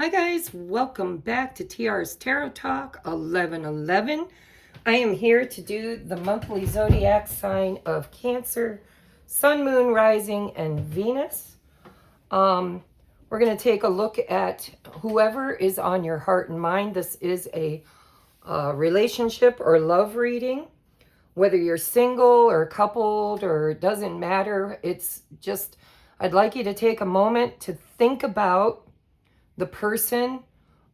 Hi guys, welcome back to TR's Tarot Talk 1111. I am here to do the monthly zodiac sign of Cancer, Sun, Moon, Rising, and Venus. We're going to take a look at whoever is on your heart and mind. This is a relationship or love reading. Whether you're single or coupled or it doesn't matter. It's just, I'd like you to take a moment to think about the person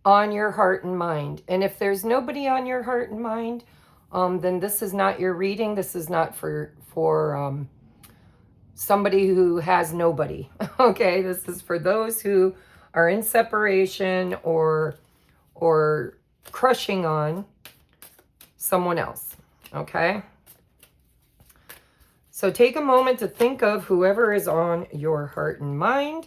on your heart and mind. And if there's nobody on your heart and mind, then this is not your reading. This is not for somebody who has nobody. Okay, this is for those who are in separation or crushing on someone else. Okay. So take a moment to think of whoever is on your heart and mind.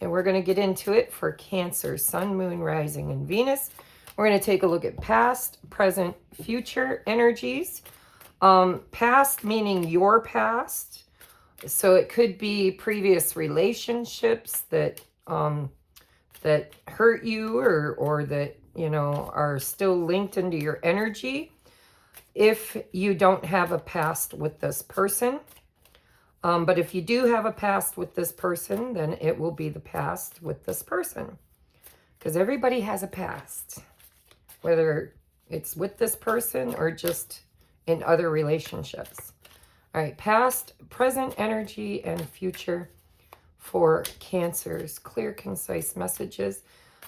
And we're going to get into it for Cancer, Sun, Moon, Rising, and Venus. We're going to take a look at past, present, future energies. Past meaning your past. So it could be previous relationships that that hurt you or that, you know, are still linked into your energy. If you don't have a past with this person. But if you do have a past with this person, then it will be the past with this person. Because everybody has a past. Whether it's with this person or just in other relationships. All right, past, present energy, and future for Cancers. Clear, concise messages.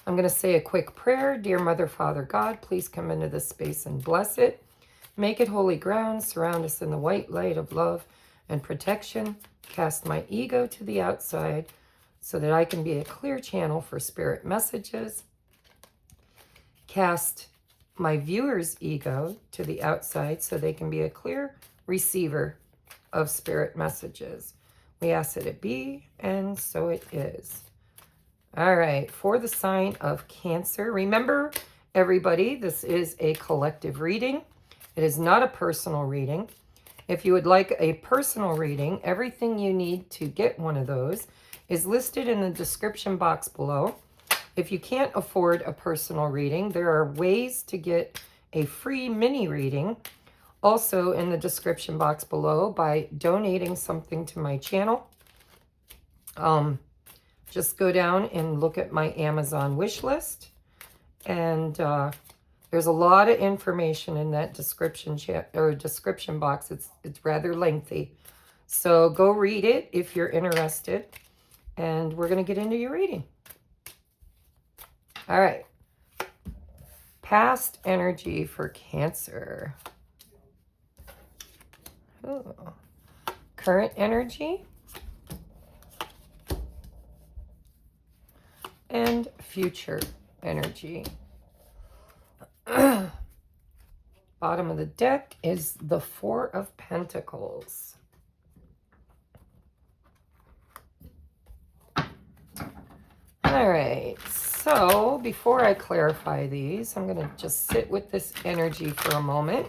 I'm going to say a quick prayer. Dear Mother, Father, God, please come into this space and bless it. Make it holy ground. Surround us in the white light of love and protection. Cast my ego to the outside so that I can be a clear channel for spirit messages. Cast my viewers' ego to the outside so they can be a clear receiver of spirit messages. We ask that it be, and so it is. All right, for the sign of Cancer, remember, everybody, this is a collective reading. It is not a personal reading. If you would like a personal reading, everything you need to get one of those is listed in the description box below. If you can't afford a personal reading, there are ways to get a free mini reading also in the description box below by donating something to my channel. Just go down and look at my Amazon wish list, and there's a lot of information in that description box. It's rather lengthy. So go read it if you're interested. And we're going to get into your reading. All right. Past energy for Cancer. Ooh. Current energy. And future energy. Bottom of the deck is the Four of Pentacles. All right, so before I clarify these, I'm going to just sit with this energy for a moment.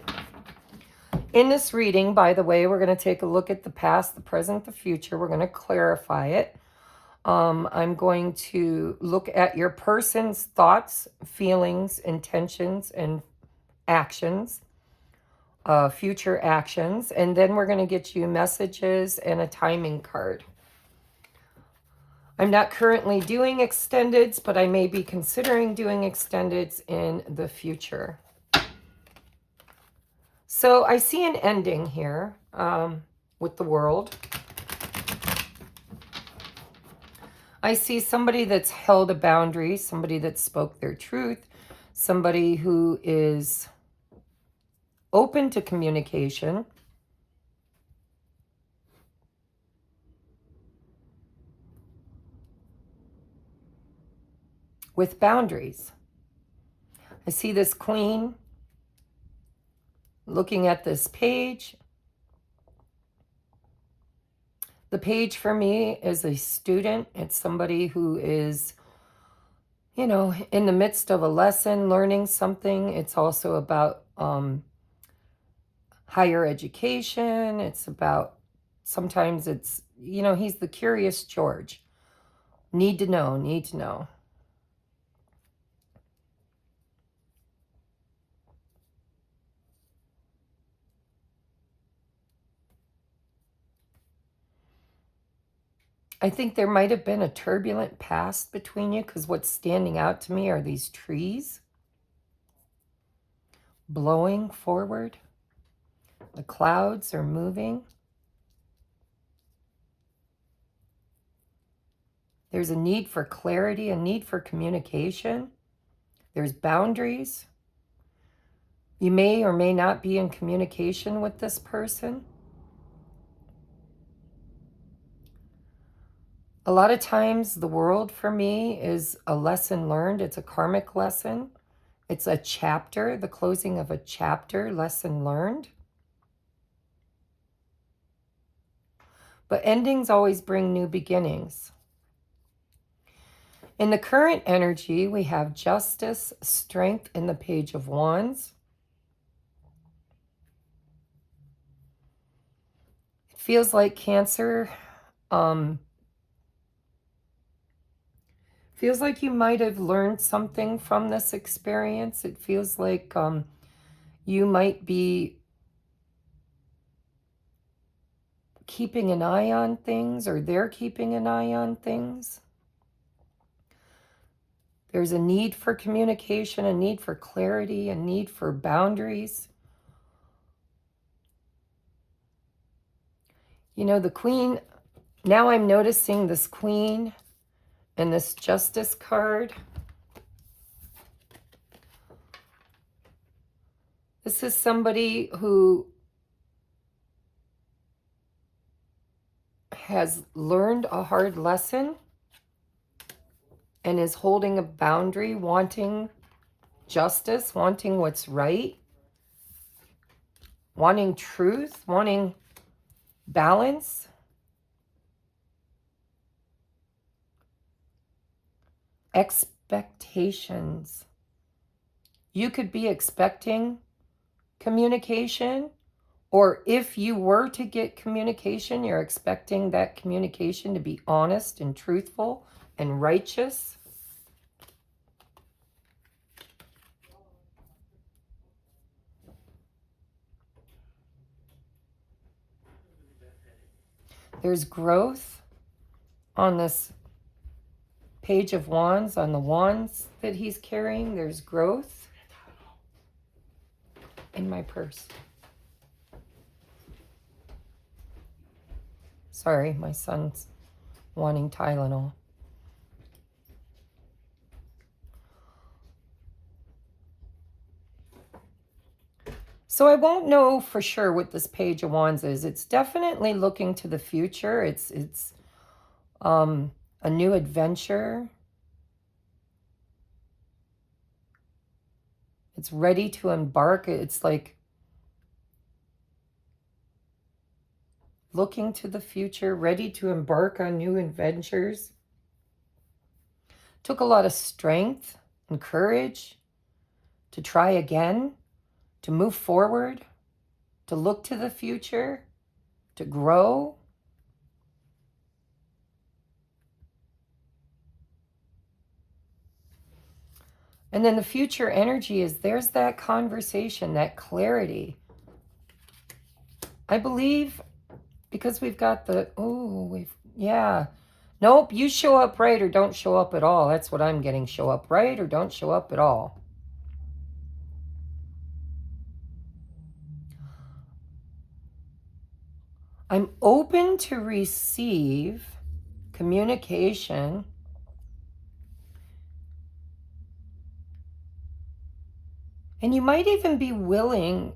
In this reading, by the way, we're going to take a look at the past, the present, the future. We're going to clarify it. I'm going to look at your person's thoughts, feelings, intentions, and actions, future actions, and then we're going to get you messages and a timing card. I'm not currently doing extendeds, but I may be considering doing extendeds in the future. So I see an ending here with the World. I see somebody that's held a boundary, somebody that spoke their truth, somebody who is open to communication. With boundaries. I see this Queen looking at this page. The page for me is a student. It's somebody who is, you know, in the midst of a lesson, learning something. It's also about higher education. It's about, sometimes it's, you know, he's the curious George. Need to know, need to know. I think there might have been a turbulent past between you, because what's standing out to me are these trees blowing forward. The clouds are moving. There's a need for clarity, a need for communication. There's boundaries. You may or may not be in communication with this person. A lot of times the world for me is a lesson learned. It's a karmic lesson. It's a chapter, the closing of a chapter, lesson learned. But endings always bring new beginnings. In the current energy, we have justice, strength in the Page of Wands. It feels like Cancer, feels like you might have learned something from this experience. It feels like you might be keeping an eye on things, or they're keeping an eye on things. There's a need for communication, a need for clarity, a need for boundaries. You know, the Queen, now I'm noticing this Queen and this Justice card. This is somebody who has learned a hard lesson and is holding a boundary, wanting justice, wanting what's right, wanting truth, wanting balance. Expectations. You could be expecting communication, or if you were to get communication, you're expecting that communication to be honest and truthful and righteous. There's growth on this Page of Wands, on the wands that he's carrying. There's growth in my purse. Sorry, my son's wanting Tylenol. So I won't know for sure what this Page of Wands is. It's definitely looking to the future. It's a new adventure. It's ready to embark. It's like looking to the future, ready to embark on new adventures. Took a lot of strength and courage to try again, to move forward, to look to the future, to grow. And then the future energy is there's that conversation, that clarity. I believe because we've got the, yeah. Nope, you show up right or don't show up at all. That's what I'm getting. Show up right or don't show up at all. I'm open to receive communication. And you might even be willing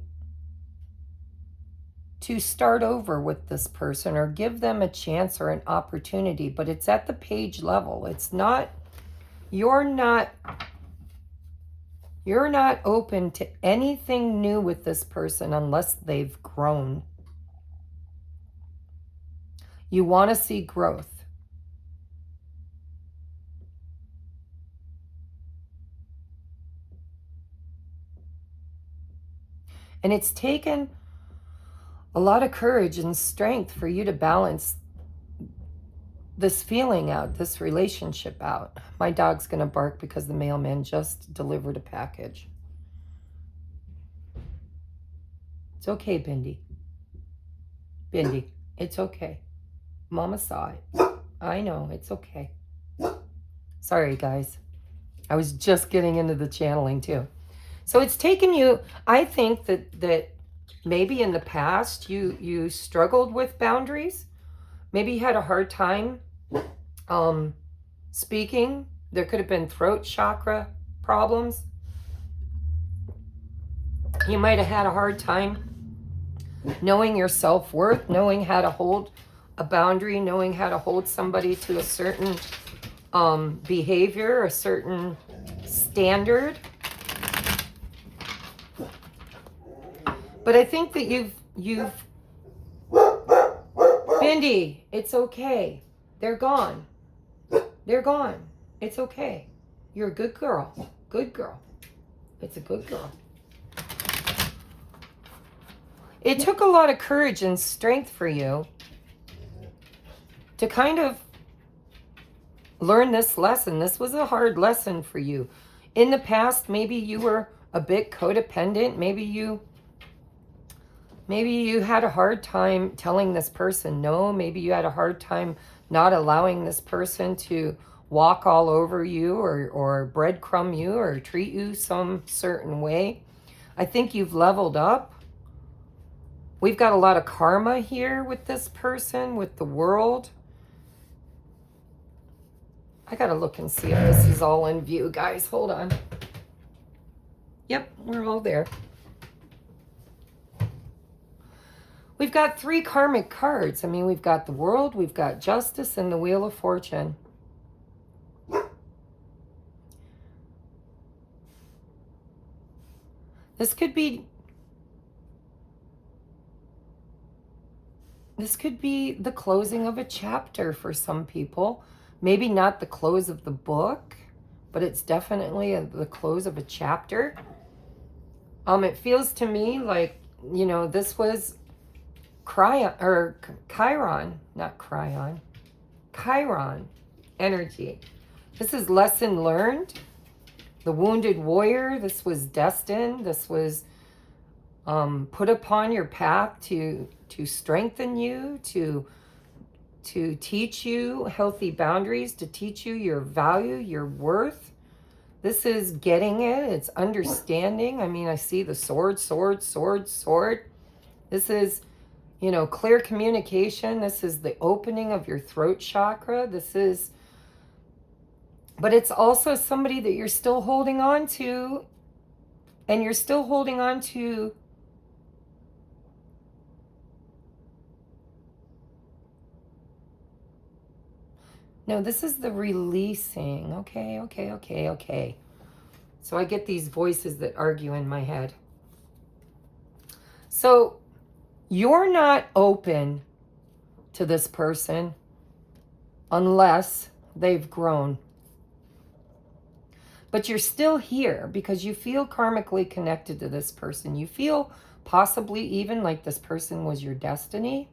to start over with this person or give them a chance or an opportunity, but it's at the page level. It's not, you're not open to anything new with this person unless they've grown. You want to see growth. And it's taken a lot of courage and strength for you to balance this feeling out, this relationship out. My dog's going to bark because the mailman just delivered a package. It's okay, Bindi. Bindi, it's okay. Mama saw it. I know. It's okay. Sorry, guys. I was just getting into the channeling too. So it's taken you, I think that maybe in the past you struggled with boundaries. Maybe you had a hard time speaking. There could have been throat chakra problems. You might have had a hard time knowing your self-worth, knowing how to hold a boundary, knowing how to hold somebody to a certain behavior, a certain standard. But I think that you've Bindi, it's okay. They're gone. They're gone. It's okay. You're a good girl. Good girl. It's a good girl. It took a lot of courage and strength for you to kind of learn this lesson. This was a hard lesson for you. In the past, maybe you were a bit codependent. Maybe you had a hard time telling this person no. Maybe you had a hard time not allowing this person to walk all over you or breadcrumb you or treat you some certain way. I think you've leveled up. We've got a lot of karma here with this person, with the world. I got to look and see if this is all in view, guys. Hold on. Yep, we're all there. We've got 3 karmic cards. I mean, we've got the world, we've got justice, and the Wheel of Fortune. This could be the closing of a chapter for some people. Maybe not the close of the book, but it's definitely the close of a chapter. It feels to me like, you know, this was Chiron energy. This is lesson learned. The wounded warrior. This was destined. This was put upon your path to strengthen you, to teach you healthy boundaries, to teach you your value, your worth. This is getting it. It's understanding. I mean, I see the sword. This is, you know, clear communication. This is the opening of your throat chakra. But it's also somebody that you're still holding on to, and you're still holding on to no, this is the releasing. Okay. So I get these voices that argue in my head. So you're not open to this person unless they've grown. But you're still here because you feel karmically connected to this person. You feel possibly even like this person was your destiny.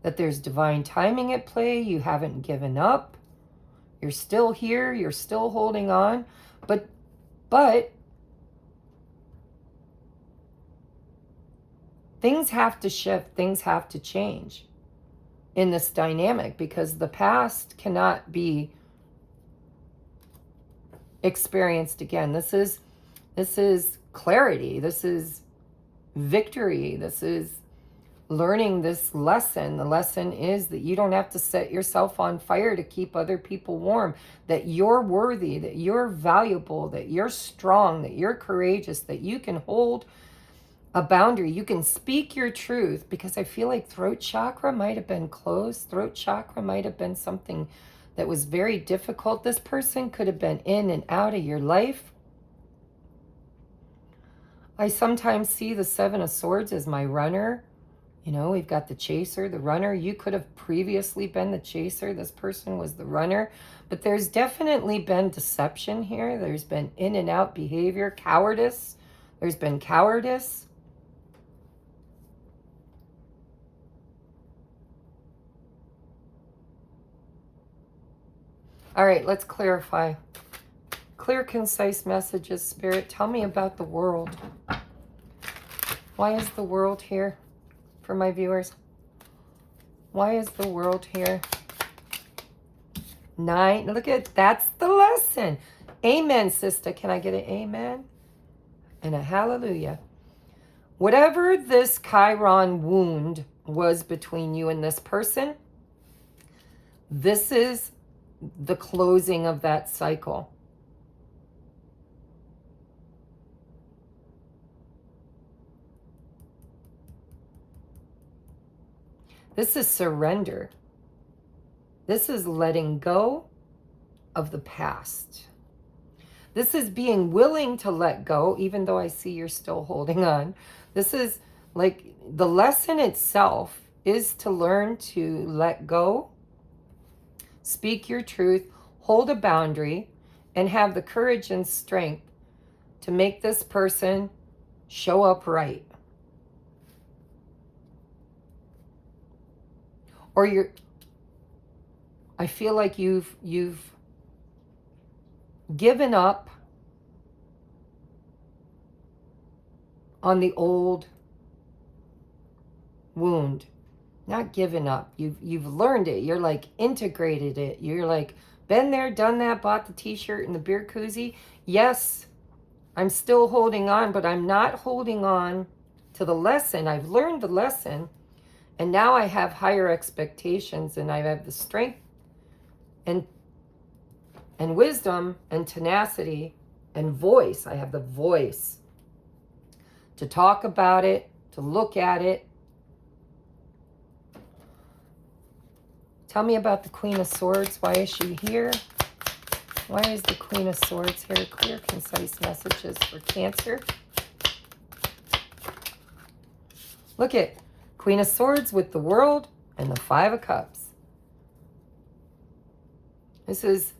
That there's divine timing at play. You haven't given up. You're still here. You're still holding on. But things have to shift. Things have to change in this dynamic because the past cannot be experienced again. This is clarity. This is victory. This is learning this lesson. The lesson is that you don't have to set yourself on fire to keep other people warm, that you're worthy, that you're valuable, that you're strong, that you're courageous, that you can hold a boundary. You can speak your truth, because I feel like throat chakra might have been closed. Throat chakra might have been something that was very difficult. This person could have been in and out of your life. I sometimes see the 7 of Swords as my runner. You know, we've got the chaser, the runner. You could have previously been the chaser. This person was the runner. But there's definitely been deception here. There's been in and out behavior, cowardice. There's been cowardice. All right, let's clarify. Clear, concise messages, Spirit. Tell me about the world. Why is the world here? For my viewers, why is the world here? 9. Look at, that's the lesson. Amen, sister. Can I get an amen? And a hallelujah. Whatever this Chiron wound was between you and this person, this is the closing of that cycle. This is surrender. This is letting go of the past. This is being willing to let go, even though I see you're still holding on. This is like the lesson itself is to learn to let go, speak your truth, hold a boundary, and have the courage and strength to make this person show up right. Or I feel like you've given up on the old wound. Not given up. You've learned it. You're like integrated it. You're like been there, done that, bought the t-shirt and the beer koozie. Yes, I'm still holding on, but I'm not holding on to the lesson. I've learned the lesson, and now I have higher expectations, and I have the strength and wisdom and tenacity and voice. I have the voice to talk about it, to look at it. Tell me about the Queen of Swords. Why is she here? Why is the Queen of Swords here? Clear, concise messages for Cancer. Look at Queen of Swords with the World and the Five of Cups. This is,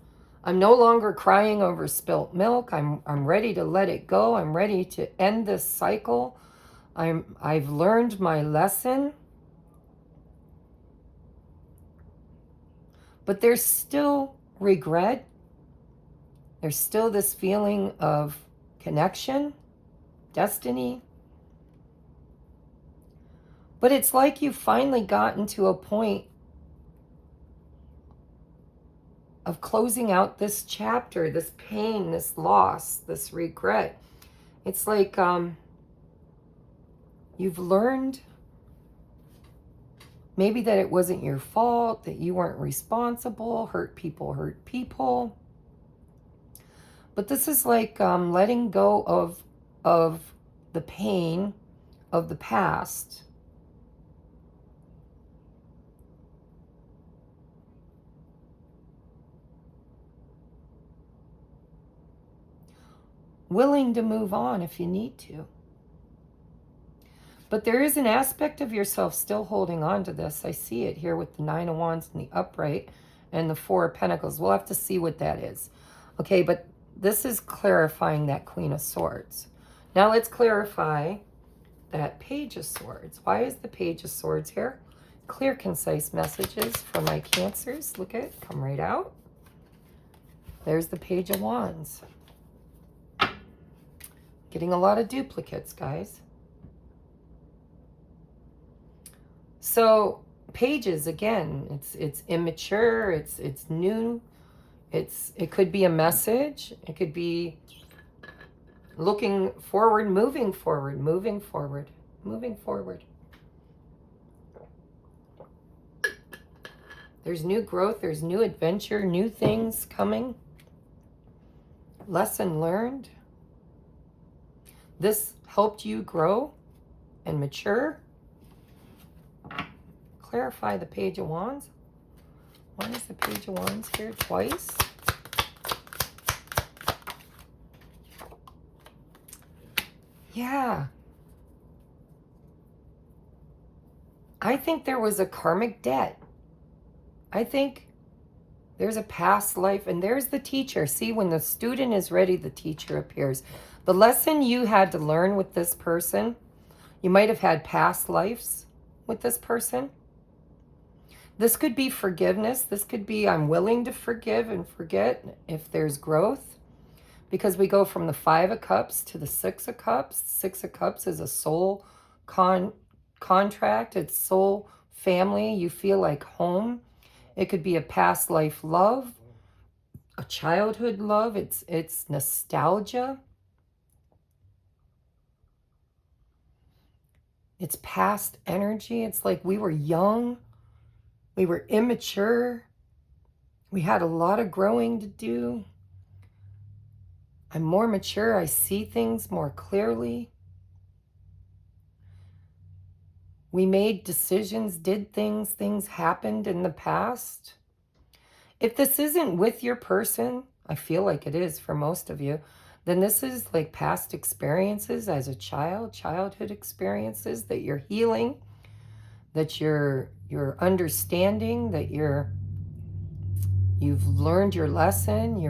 I'm no longer crying over spilt milk. I'm ready to let it go. I'm ready to end this cycle. I've learned my lesson. But there's still regret. There's still this feeling of connection, destiny. But it's like you've finally gotten to a point of closing out this chapter, this pain, this loss, this regret. It's like you've learned maybe that it wasn't your fault, that you weren't responsible, hurt people. But this is like letting go of the pain of the past. Willing to move on if you need to. But there is an aspect of yourself still holding on to this. I see it here with the Nine of Wands and the upright and the Four of Pentacles. We'll have to see what that is. Okay, but this is clarifying that Queen of Swords. Now let's clarify that Page of Swords. Why is the Page of Swords here? Clear, concise messages for my Cancers. Look at it, come right out. There's the Page of Wands. Getting a lot of duplicates, guys. So pages, again, it's immature, it's new, it could be a message, it could be looking forward, moving forward, moving forward, moving forward. There's new growth, there's new adventure, new things coming. Lesson learned. This helped you grow and mature. Clarify the Page of Wands. Why is the Page of Wands here twice? Yeah. I think there was a karmic debt. I think there's a past life, and there's the teacher. See, when the student is ready, the teacher appears. The lesson you had to learn with this person, you might have had past lives with this person. This could be forgiveness. This could be I'm willing to forgive and forget if there's growth. Because we go from the Five of Cups to the Six of Cups. Six of Cups is a soul contract. It's soul family. You feel like home. It could be a past life love. childhood love. It's nostalgia. It's past energy. It's like we were young. We were immature. We had a lot of growing to do. I'm more mature. I see things more clearly. We made decisions, did things. Things happened in the past. If this isn't with your person, I feel like it is for most of you, then this is like past experiences as a child, childhood experiences that you're healing, that you're understanding, that you've learned your lesson,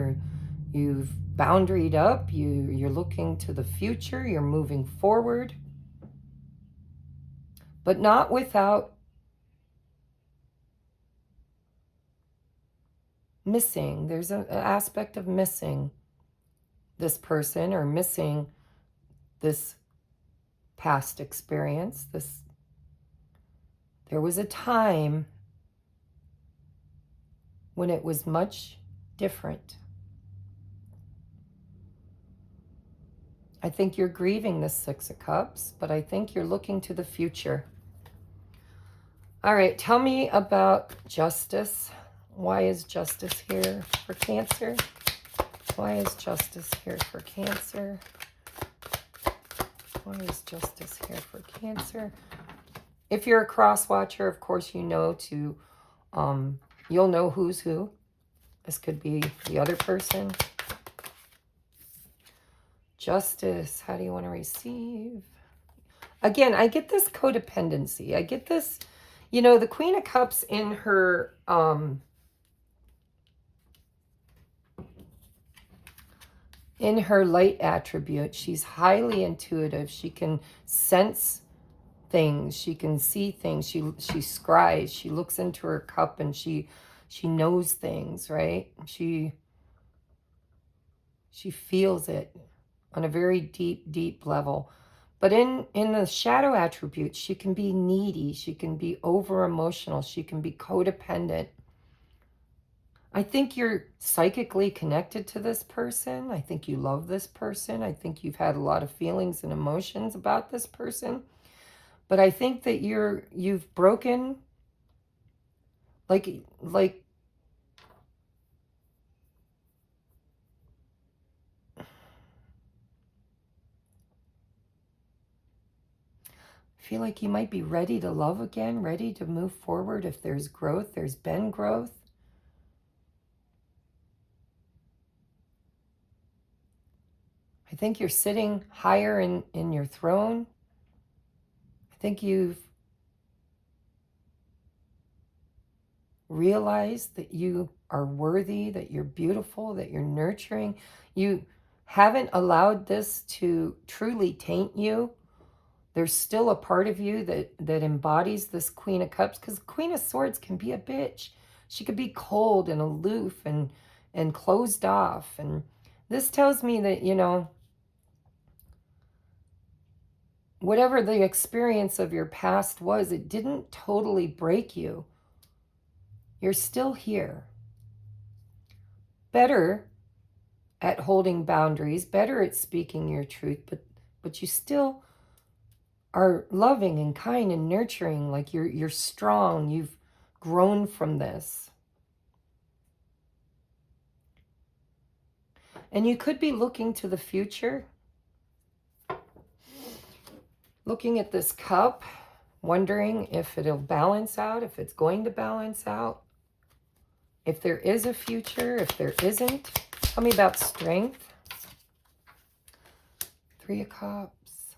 you've boundaried up, you're looking to the future, you're moving forward, but not without missing. There's an aspect of missing this person or missing this past experience. There was a time when it was much different. I think you're grieving this Six of Cups, but I think you're looking to the future. All right, tell me about justice. Why is justice here for Cancer? Why is justice here for Cancer? Why is justice here for Cancer? If you're a cross watcher, of course, you know to, you'll know who's who. This could be the other person. Justice, how do you want to receive? Again, I get this codependency. I get this, you know, the Queen of Cups in her, light attribute, she's highly intuitive. She can sense things. She can see things. She scries. She looks into her cup and she knows things, right? She feels it on a very deep level. But in the shadow attributes, she can be needy. She can be over emotional. She can be codependent. I think you're psychically connected to this person. I think you love this person. I think you've had a lot of feelings and emotions about this person. But I think that you've broken, like I feel like you might be ready to love again, ready to move forward. If there's growth, there's been growth. I think you're sitting higher in your throne. I think you've realized that you are worthy, that you're beautiful, that you're nurturing. You haven't allowed this to truly taint you. There's still a part of you that embodies this Queen of Cups, because Queen of Swords can be a bitch. She could be cold and aloof and closed off. And this tells me that, you know, whatever the experience of your past was, it didn't totally break you. You're still here. Better at holding boundaries, better at speaking your truth, but you still are loving and kind and nurturing, like you're strong, you've grown from this. And you could be looking to the future, looking at this cup, wondering if it'll balance out, if it's going to balance out, if there is a future, if there isn't. Tell me about strength. Three of Cups.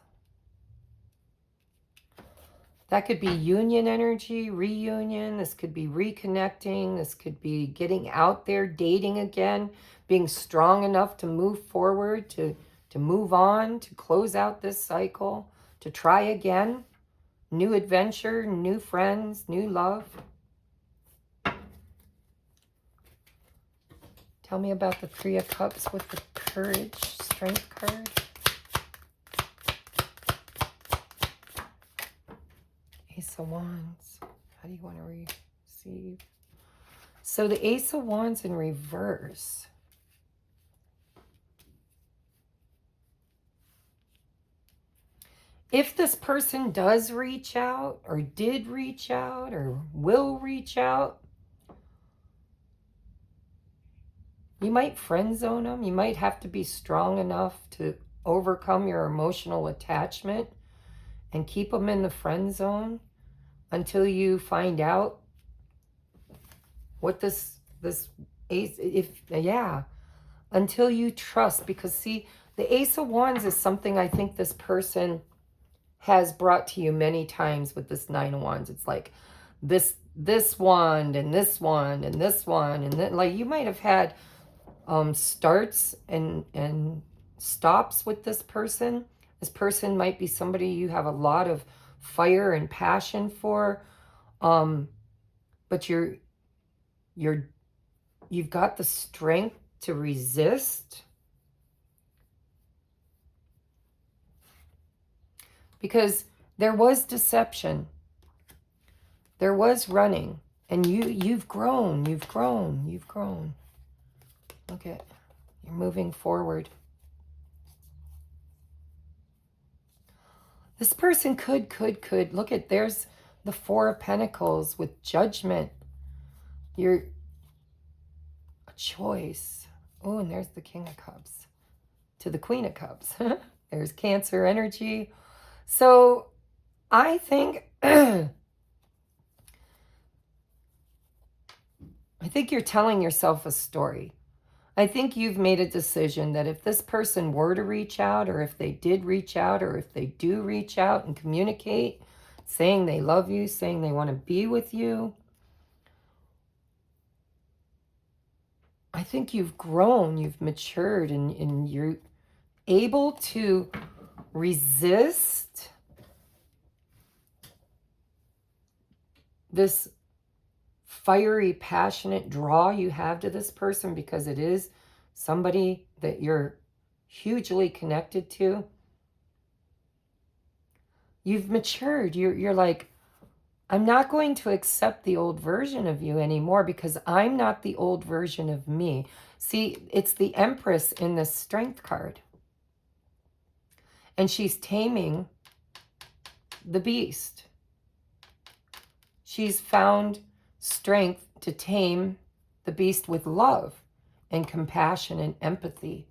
That could be union energy, reunion. This could be reconnecting. This could be getting out there, dating again, being strong enough to move forward, to move on, to close out this cycle, to try again. New adventure, new friends, new love. Tell me about the Three of Cups with the Courage, Strength card. Ace of Wands. How do you want to receive? So the Ace of Wands in reverse. If this person does reach out or did reach out or will reach out, you might friend zone them. You might have to be strong enough to overcome your emotional attachment and keep them in the friend zone until you find out what this ace, until you trust. Because see, the Ace of Wands is something I think this person has brought to you many times with this Nine of Wands. It's like this wand and this wand and this one, and then like you might have had starts and stops with this person. This person might be somebody you have a lot of fire and passion for, but you've got the strength to resist, because there was deception, there was running, and you've grown. Look at, you're moving forward. This person could, look at, there's the Four of Pentacles with Judgment. You're a choice. Oh, and there's the King of Cups to the Queen of Cups. There's Cancer energy. So I think, I think you're telling yourself a story. I think you've made a decision that if this person were to reach out, or if they did reach out, or if they do reach out and communicate, saying they love you, saying they want to be with you, I think you've grown, you've matured, and you're able to resist this fiery, passionate draw you have to this person, because it is somebody that you're hugely connected to. You've matured. You're like, I'm not going to accept the old version of you anymore, because I'm not the old version of me. See, it's the Empress in this Strength card. And she's taming the beast. She's found strength to tame the beast with love and compassion and empathy.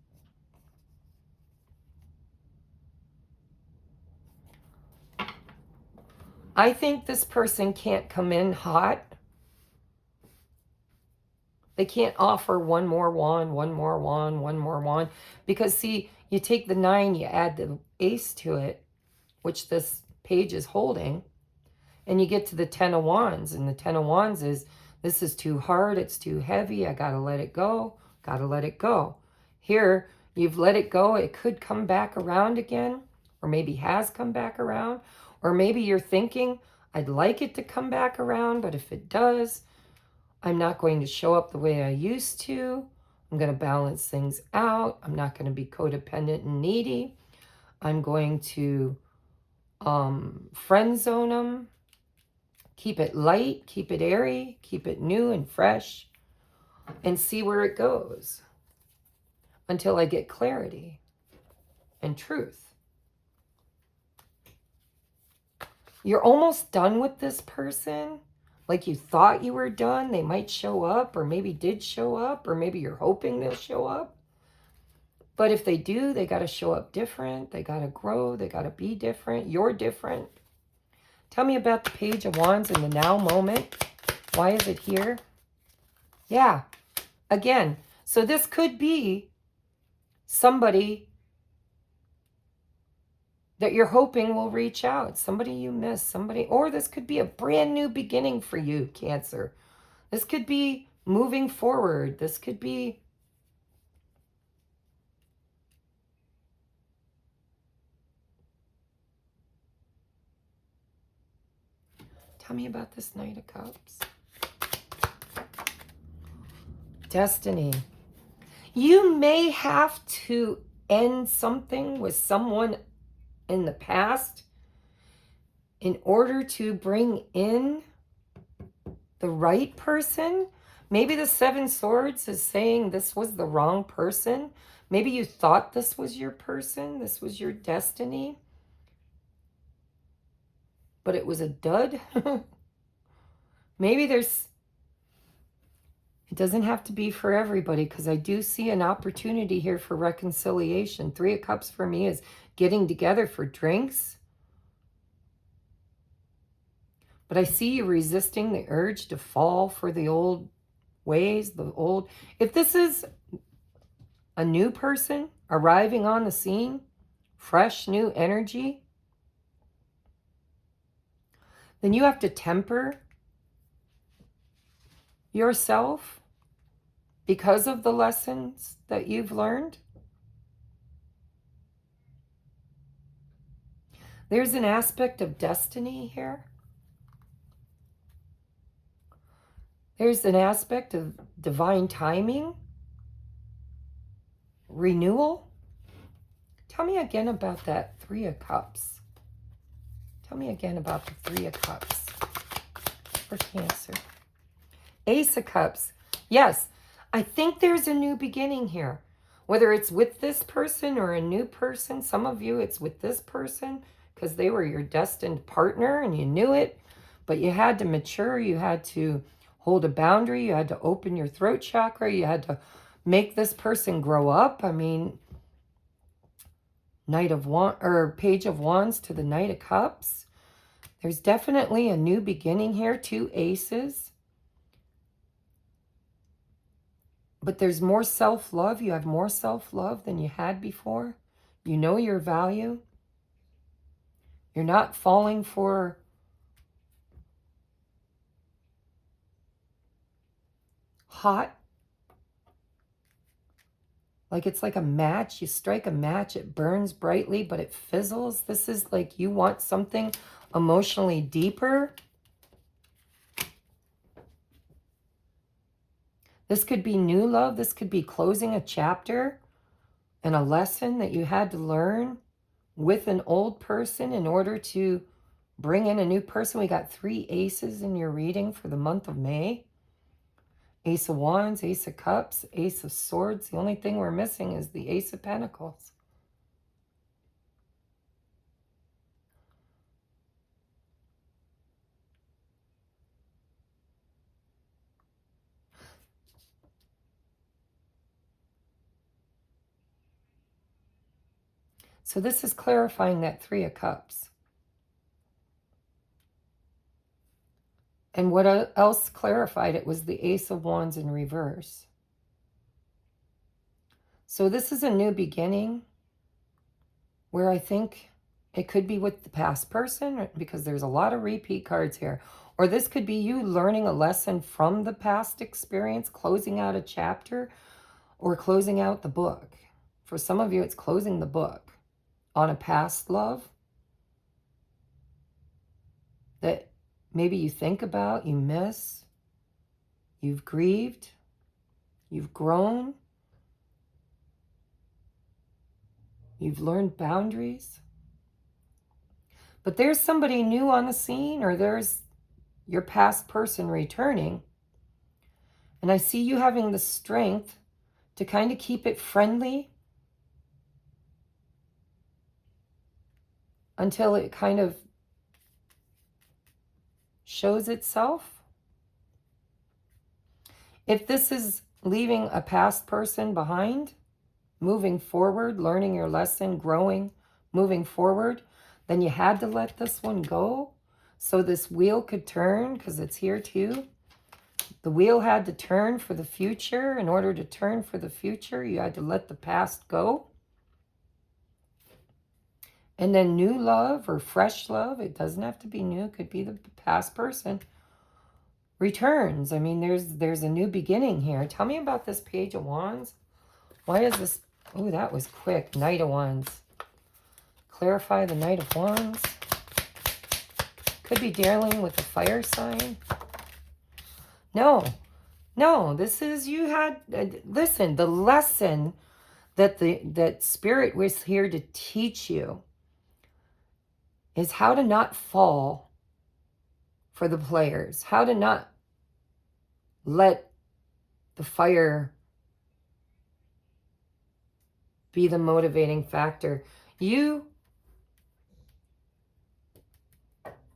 I think this person can't come in hot. They can't offer one more wand, one more wand, one more wand. Because see, you take the 9, you add the ace to it, which this page is holding, and you get to the 10 of Wands. And the 10 of Wands is, this is too hard, it's too heavy, I gotta let it go, gotta let it go. Here, you've let it go, it could come back around again, or maybe has come back around, or maybe you're thinking, I'd like it to come back around, but if it does, I'm not going to show up the way I used to. I'm going to balance things out. I'm not going to be codependent and needy. I'm going to friend zone them. Keep it light, keep it airy, keep it new and fresh, and see where it goes until I get clarity and truth. You're almost done with this person. Like you thought you were done. They might show up, or maybe did show up, or maybe you're hoping they'll show up. But if they do, they got to show up different. They got to grow. They got to be different. You're different. Tell me about the Page of Wands in the now moment. Why is it here? Yeah, again. So this could be somebody that you're hoping will reach out. Somebody you miss. Somebody, or this could be a brand new beginning for you, Cancer. This could be moving forward. This could be tell me about this Knight of Cups. Destiny. You may have to end something with someone in the past in order to bring in the right person. Maybe the Seven Swords is saying this was the wrong person. Maybe you thought this was your person. This was your destiny. but it was a dud. Maybe it doesn't have to be for everybody, because I do see an opportunity here for reconciliation. 3 of Cups for me is getting together for drinks. But I see you resisting the urge to fall for the old ways, if this is a new person arriving on the scene, fresh new energy, then you have to temper yourself because of the lessons that you've learned. There's an aspect of destiny here. There's an aspect of divine timing, renewal. Tell me again about that 3 of Cups. Tell me again about the 3 of Cups for Cancer. Ace of Cups. Yes, I think there's a new beginning here. Whether it's with this person or a new person. Some of you, it's with this person because they were your destined partner and you knew it. But you had to mature. You had to hold a boundary. You had to open your throat chakra. You had to make this person grow up. I mean, Page of Wands to the Knight of Cups. There's definitely a new beginning here. 2 aces. But there's more self-love. You have more self-love than you had before. You know your value. You're not falling for hot. Like it's like a match. You strike a match, it burns brightly, but it fizzles. This is like you want something emotionally deeper. This could be new love. This could be closing a chapter and a lesson that you had to learn with an old person in order to bring in a new person. We got 3 aces in your reading for the month of May. Ace of Wands, Ace of Cups, Ace of Swords. The only thing we're missing is the Ace of Pentacles. So this is clarifying that 3 of Cups. And what else clarified it was the Ace of Wands in reverse. So this is a new beginning where I think it could be with the past person, because there's a lot of repeat cards here. Or this could be you learning a lesson from the past experience, closing out a chapter, or closing out the book. For some of you, it's closing the book on a past love that maybe you think about, you miss, you've grieved, you've grown, you've learned boundaries. But there's somebody new on the scene, or there's your past person returning. And I see you having the strength to kind of keep it friendly until it kind of shows itself. If this is leaving a past person behind, moving forward, learning your lesson, growing, moving forward, then you had to let this one go so this wheel could turn, because it's here too. The wheel had to turn for the future. In order to turn for the future, you had to let the past go. And then new love or fresh love, it doesn't have to be new, it could be the past person, returns. I mean, there's a new beginning here. Tell me about this Page of Wands. Why is this? Oh, that was quick. Knight of Wands. Clarify the Knight of Wands. Could be dealing with a fire sign. No, this is, you had, listen, the lesson that Spirit was here to teach you is how to not fall for the players, how to not let the fire be the motivating factor. You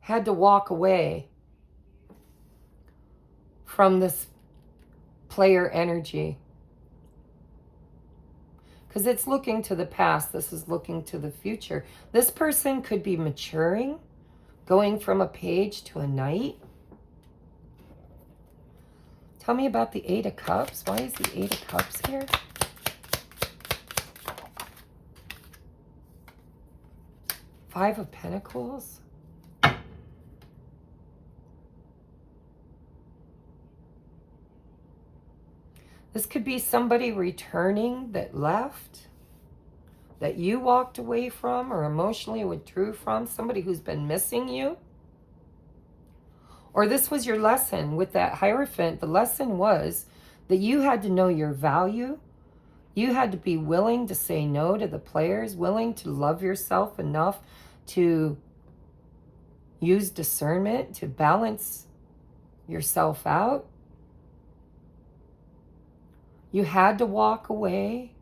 had to walk away from this player energy. Because it's looking to the past. This is looking to the future. This person could be maturing, going from a page to a knight. Tell me about the Eight of Cups. Why is the Eight of Cups here? Five of Pentacles. This could be somebody returning that left, that you walked away from or emotionally withdrew from, somebody who's been missing you. Or this was your lesson with that Hierophant. The lesson was that you had to know your value. You had to be willing to say no to the players, willing to love yourself enough to use discernment to balance yourself out. You had to walk away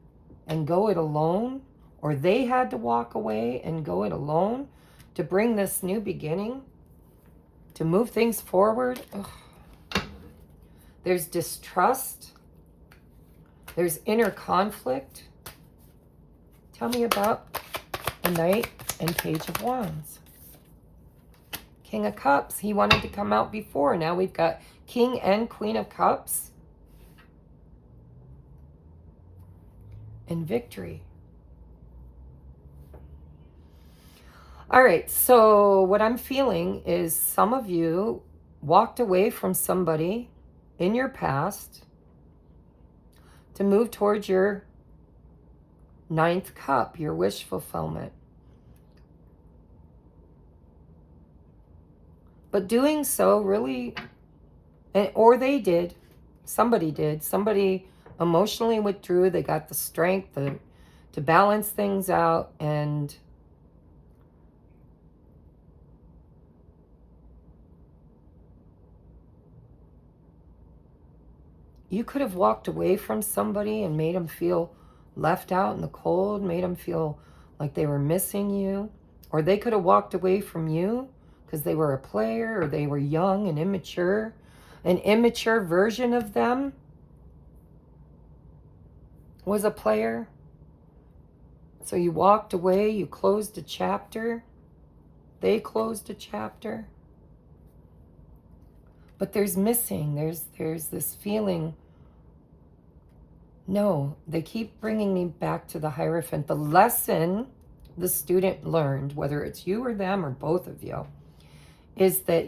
and go it alone, or they had to walk away and go it alone to bring this new beginning, to move things forward. Ugh. There's distrust. There's inner conflict. Tell me about the Knight and Page of Wands. King of Cups. He wanted to come out before. Now we've got King and Queen of Cups. And victory. All right, so what I'm feeling is some of you walked away from somebody in your past to move towards your ninth cup, your wish fulfillment. But doing so really, or they did, somebody emotionally withdrew. They got the strength to balance things out, and you could have walked away from somebody and made them feel left out in the cold, made them feel like they were missing you, or they could have walked away from you because they were a player, or they were young and immature. An immature version of them was a player. So you walked away, you closed a chapter. They closed a chapter. But there's missing, there's this feeling. No, they keep bringing me back to the Hierophant. The lesson the student learned, whether it's you or them or both of you, is that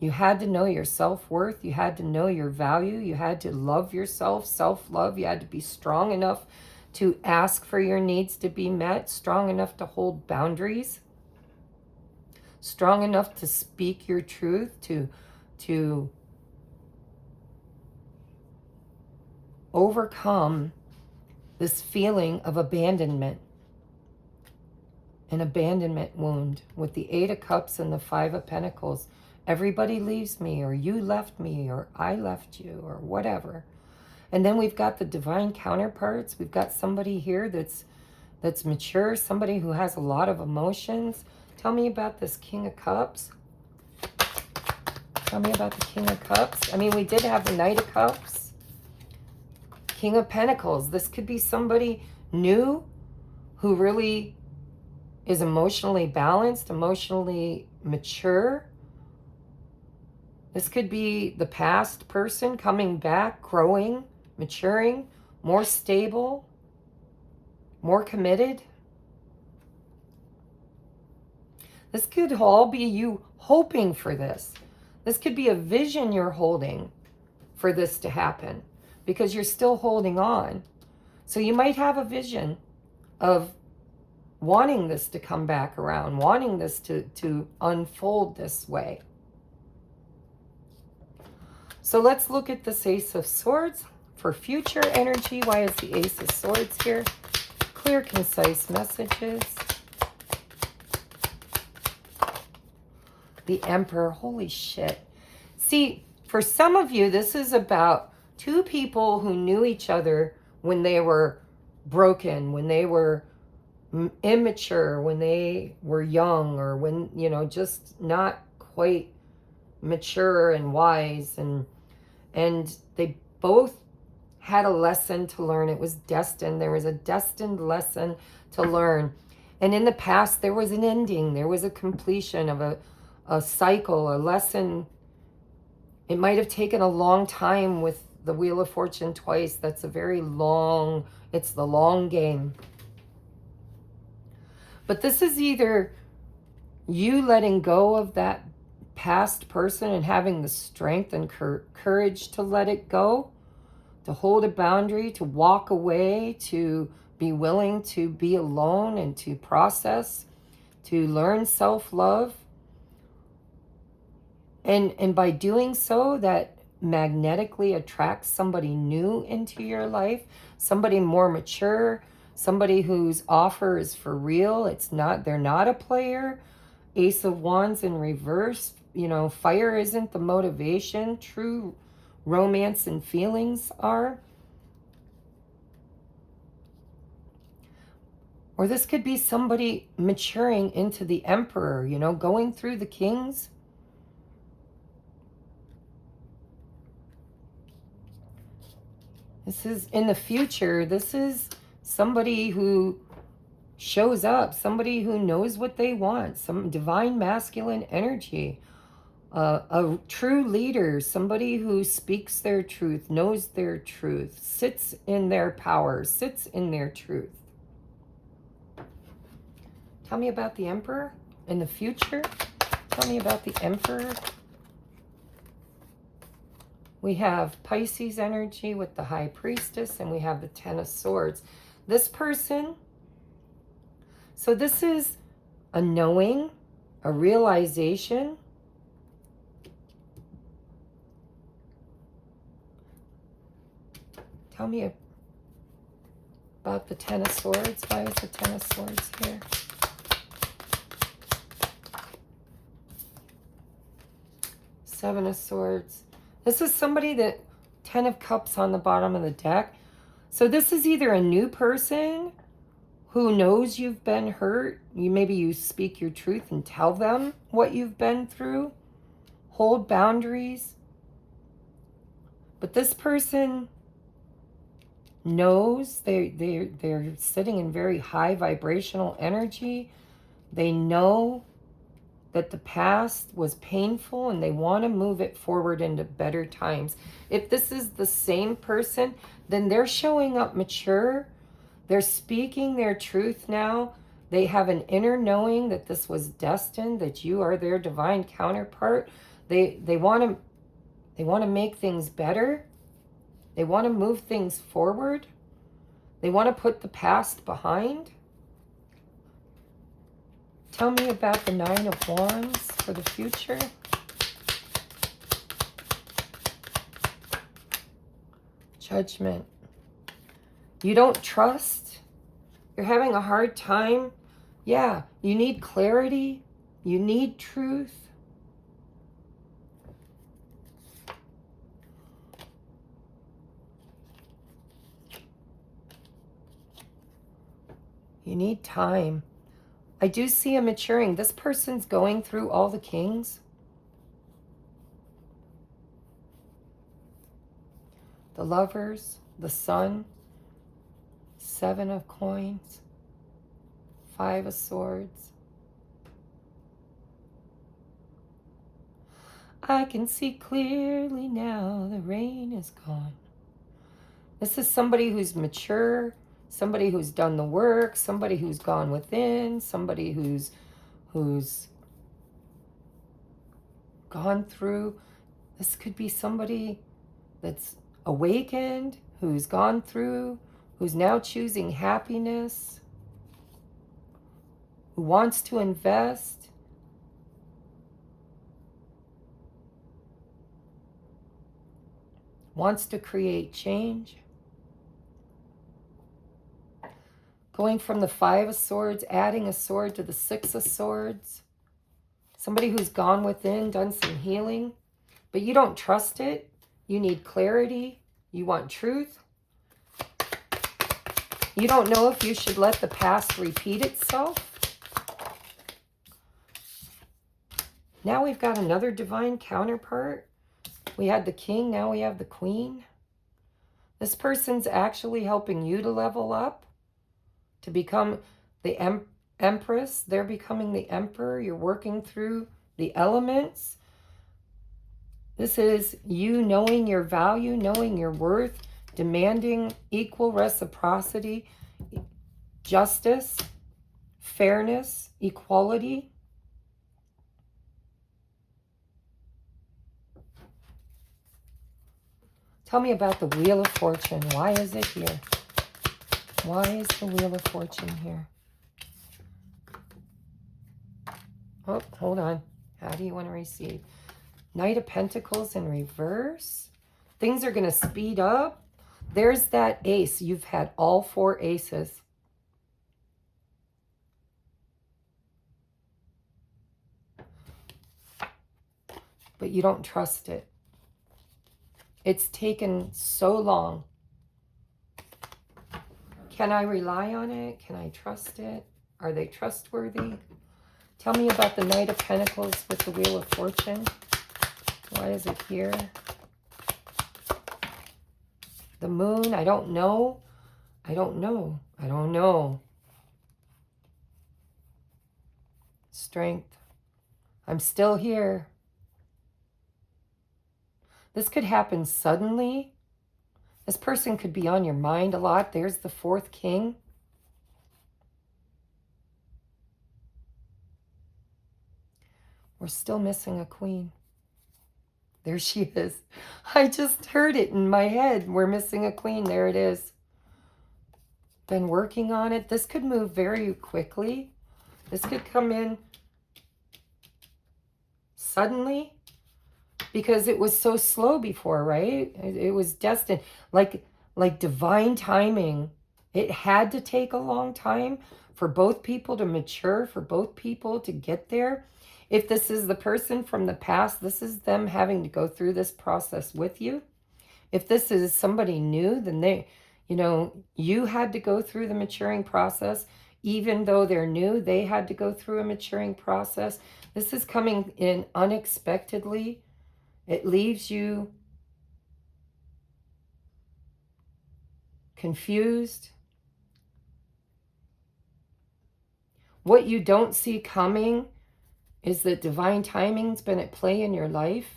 you had to know your self-worth. You had to know your value. You had to love yourself, self-love. You had to be strong enough to ask for your needs to be met, strong enough to hold boundaries, strong enough to speak your truth, to overcome this feeling of abandonment, an abandonment wound with the Eight of Cups and the Five of Pentacles. Everybody leaves me, or you left me, or I left you, or whatever. And then we've got the divine counterparts. We've got somebody here that's mature, somebody who has a lot of emotions. Tell me about this King of Cups. Tell me about the King of Cups. I mean, we did have the Knight of Cups. King of Pentacles. This could be somebody new who really is emotionally balanced, emotionally mature. This could be the past person coming back, growing, maturing, more stable, more committed. This could all be you hoping for this. This could be a vision you're holding for this to happen because you're still holding on. So you might have a vision of wanting this to come back around, wanting this to unfold this way. So let's look at this Ace of Swords for future energy. Why is the Ace of Swords here? Clear, concise messages. The Emperor. Holy shit. See, for some of you, this is about two people who knew each other when they were broken, when they were immature when they were young, or when, you know, just not quite mature and wise, and they both had a lesson to learn. It was destined. There was a destined lesson to learn. And in the past, there was an ending. There was a completion of a cycle, a lesson. It might have taken a long time with the Wheel of Fortune twice. That's a very long, it's the long game. But this is either you letting go of that past person and having the strength and courage to let it go, to hold a boundary, to walk away, to be willing to be alone and to process, to learn self-love. And by doing so, that magnetically attracts somebody new into your life, somebody more mature, somebody whose offer is for real. It's not, they're not a player. Ace of Wands in reverse. You know, fire isn't the motivation. True romance and feelings are. Or this could be somebody maturing into the Emperor, you know, going through the Kings. This is in the future. This is somebody who shows up, somebody who knows what they want, some divine masculine energy, a true leader, somebody who speaks their truth, knows their truth, sits in their power, sits in their truth. Tell me about the Emperor in the future. Tell me about the Emperor. We have Pisces energy with the High Priestess, and we have the Ten of Swords. This person, so this is a knowing, a realization. Tell me about the Ten of Swords. Why is the Ten of Swords here? Seven of Swords. This is somebody that, Ten of Cups on the bottom of the deck. So this is either a new person who knows you've been hurt. Maybe you speak your truth and tell them what you've been through. Hold boundaries. But this person knows they're sitting in very high vibrational energy. They know that the past was painful and they want to move it forward into better times. If this is the same person, then they're showing up mature. They're speaking their truth now. They have an inner knowing that this was destined, that you are their divine counterpart. They want to make things better. They want to move things forward. They want to put the past behind. Tell me about the Nine of Wands for the future. Judgment. You don't trust. You're having a hard time. Yeah, you need clarity. You need truth. You need time. I do see a maturing. This person's going through all the Kings. The Lovers, the Sun, Seven of Coins, Five of Swords. I can see clearly now, the rain is gone. This is somebody who's mature, somebody who's done the work, somebody who's gone within, somebody who's gone through. This could be somebody that's awakened, who's gone through, who's now choosing happiness, who wants to invest. Wants to create change. Going from the Five of Swords, adding a sword to the Six of Swords. Somebody who's gone within, done some healing, but you don't trust it. You need clarity. You want truth. You don't know if you should let the past repeat itself. Now we've got another divine counterpart. We had the king, now we have the queen. This person's actually helping you to level up, to become the empress. They're becoming the emperor. You're working through the elements. This is you knowing your value, knowing your worth, demanding equal reciprocity, justice, fairness, equality. Tell me about the Wheel of Fortune. Why is it here? Why is the Wheel of Fortune here? Oh, hold on. How do you want to receive? Knight of Pentacles in reverse. Things are going to speed up. There's that ace. You've had all 4 aces. But you don't trust it. It's taken so long. Can I rely on it? Can I trust it? Are they trustworthy? Tell me about the Knight of Pentacles with the Wheel of Fortune. Why is it here? The Moon, I don't know. I don't know. I don't know. Strength. I'm still here. This could happen suddenly. This person could be on your mind a lot. There's the 4th king. We're still missing a queen. There she is. I just heard it in my head. We're missing a queen. There it is. Been working on it. This could move very quickly. This could come in suddenly because it was so slow before, right? It was destined. Like divine timing. It had to take a long time for both people to mature, for both people to get there. If this is the person from the past, this is them having to go through this process with you. If this is somebody new, then they, you had to go through the maturing process. Even though they're new, they had to go through a maturing process. This is coming in unexpectedly. It leaves you confused. What you don't see coming is that divine timing's been at play in your life.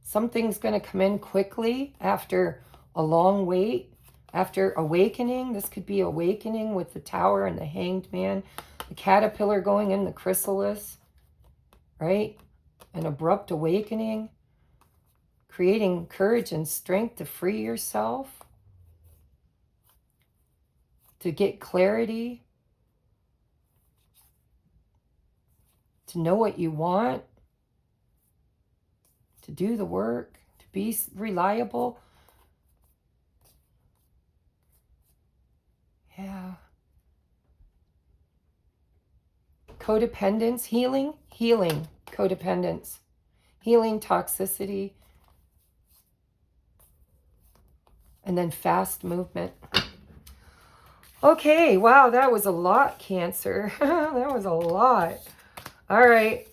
Something's going to come in quickly after a long wait, after awakening. This could be awakening with the Tower and the Hanged Man, the caterpillar going in the chrysalis, right? An abrupt awakening, creating courage and strength to free yourself, to get clarity, to know what you want, to do the work, to be reliable. Yeah. Codependence, healing, codependence, healing toxicity, and then fast movement. Okay, wow, that was a lot, Cancer. That was a lot. All right,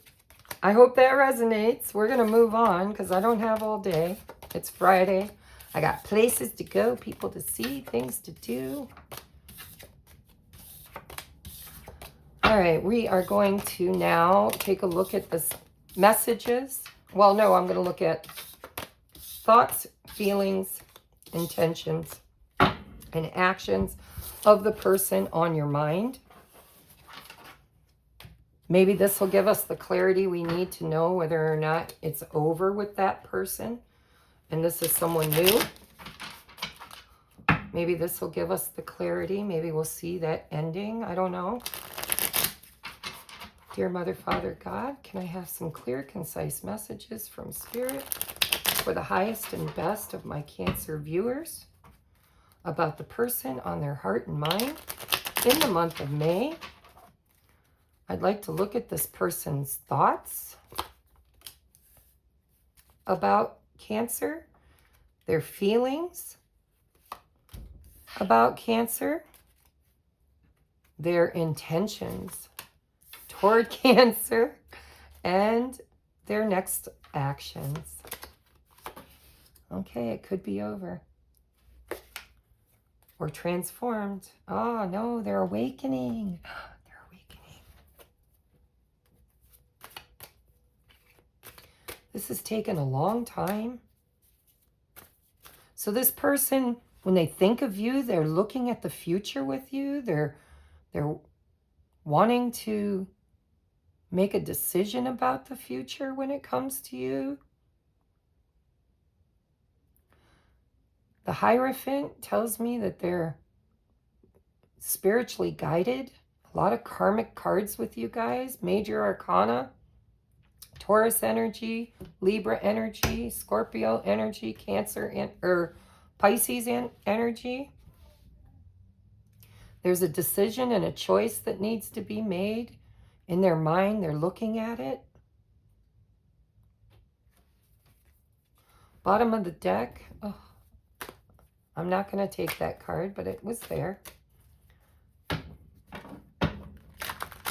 I hope that resonates. We're going to move on because I don't have all day. It's Friday. I got places to go, people to see, things to do. All right, we are going to now take a look at the messages. Well, no, I'm going to look at thoughts, feelings, intentions, and actions of the person on your mind. Maybe this will give us the clarity we need to know whether or not it's over with that person and this is someone new. Maybe this will give us the clarity. Maybe we'll see that ending. I don't know. Dear Mother, Father, God, can I have some clear, concise messages from Spirit for the highest and best of my Cancer viewers about the person on their heart and mind in the month of May? I'd like to look at this person's thoughts about Cancer, their feelings, about Cancer, their intentions toward Cancer, and their next actions. Okay, it could be over. Or transformed. Oh, no, they're awakening. They're awakening. This has taken a long time. So this person, when they think of you, they're looking at the future with you. They're wanting to make a decision about the future when it comes to you. The Hierophant tells me that they're spiritually guided. A lot of karmic cards with you guys. Major Arcana, Taurus energy, Libra energy, Scorpio energy, Cancer or Pisces energy. There's a decision and a choice that needs to be made in their mind. They're looking at it. Bottom of the deck. Oh, I'm not going to take that card, but it was there.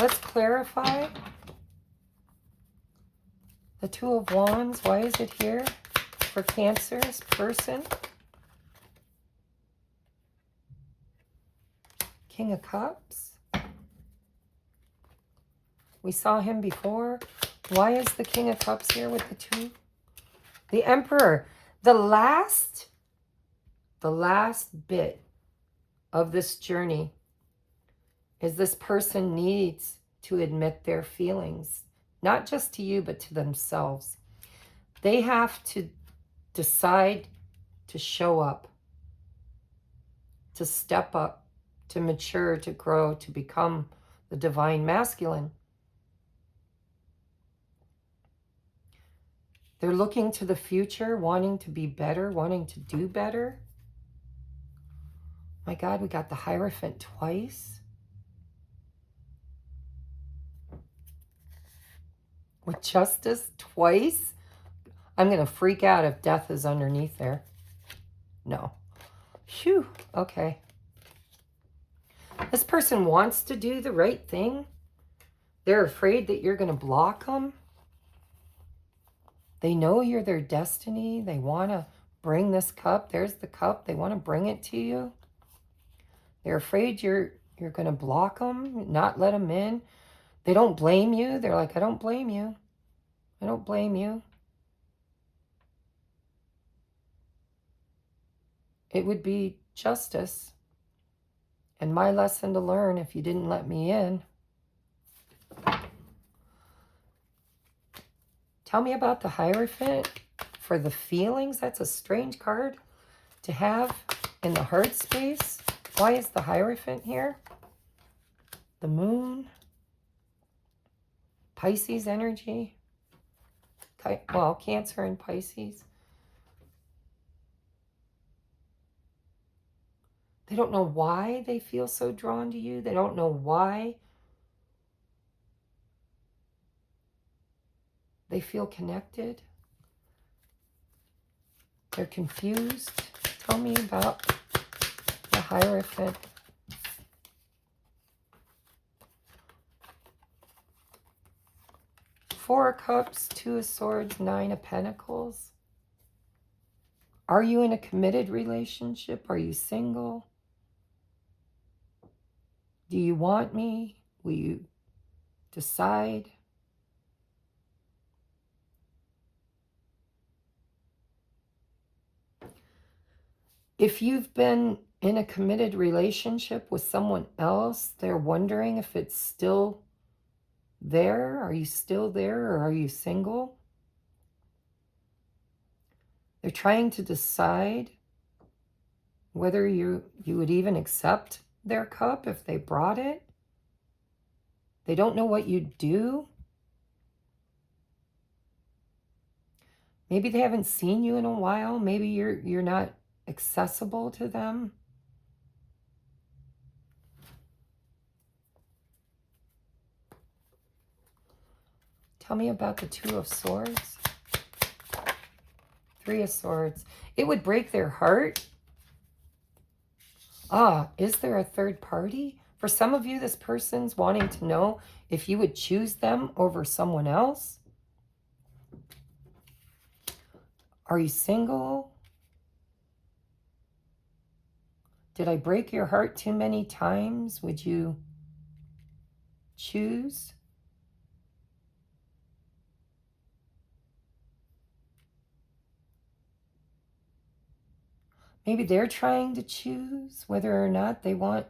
Let's clarify. The Two of Wands. Why is it here for Cancer's person? King of Cups. We saw him before. Why is the King of Cups here with the two? The Emperor. The last bit of this journey is this person needs to admit their feelings, not just to you, but to themselves. They have to decide to show up, to step up, to mature, to grow, to become the divine masculine. They're looking to the future, wanting to be better, wanting to do better. My God, we got the Hierophant twice. With Justice twice. I'm going to freak out if Death is underneath there. No. Phew. Okay. This person wants to do the right thing. They're afraid that you're going to block them. They know you're their destiny. They want to bring this cup. There's the cup. They want to bring it to you. They're afraid you're going to block them, not let them in. They don't blame you. They're like, I don't blame you. I don't blame you. It would be justice and my lesson to learn if you didn't let me in. Tell me about the Hierophant for the feelings. That's a strange card to have in the heart space. Why is the Hierophant here? The Moon. Pisces energy. Well, Cancer and Pisces. They don't know why they feel so drawn to you. They don't know why they feel connected. They're confused. Tell me about the Hierophant. Four of Cups, Two of Swords, Nine of Pentacles. Are you in a committed relationship? Are you single? Do you want me? Will you decide? If you've been in a committed relationship with someone else, they're wondering if it's still there. Are you still there, or are you single? They're trying to decide whether you would even accept their cup if they brought it. They don't know what you'd do. Maybe they haven't seen you in a while. Maybe you're not accessible to them. Tell me about the Two of Swords. Three of Swords. It would break their heart. Is there a third party? For some of you, this person's wanting to know if you would choose them over someone else. Are you single? Did I break your heart too many times? Would you choose? Maybe they're trying to choose whether or not they want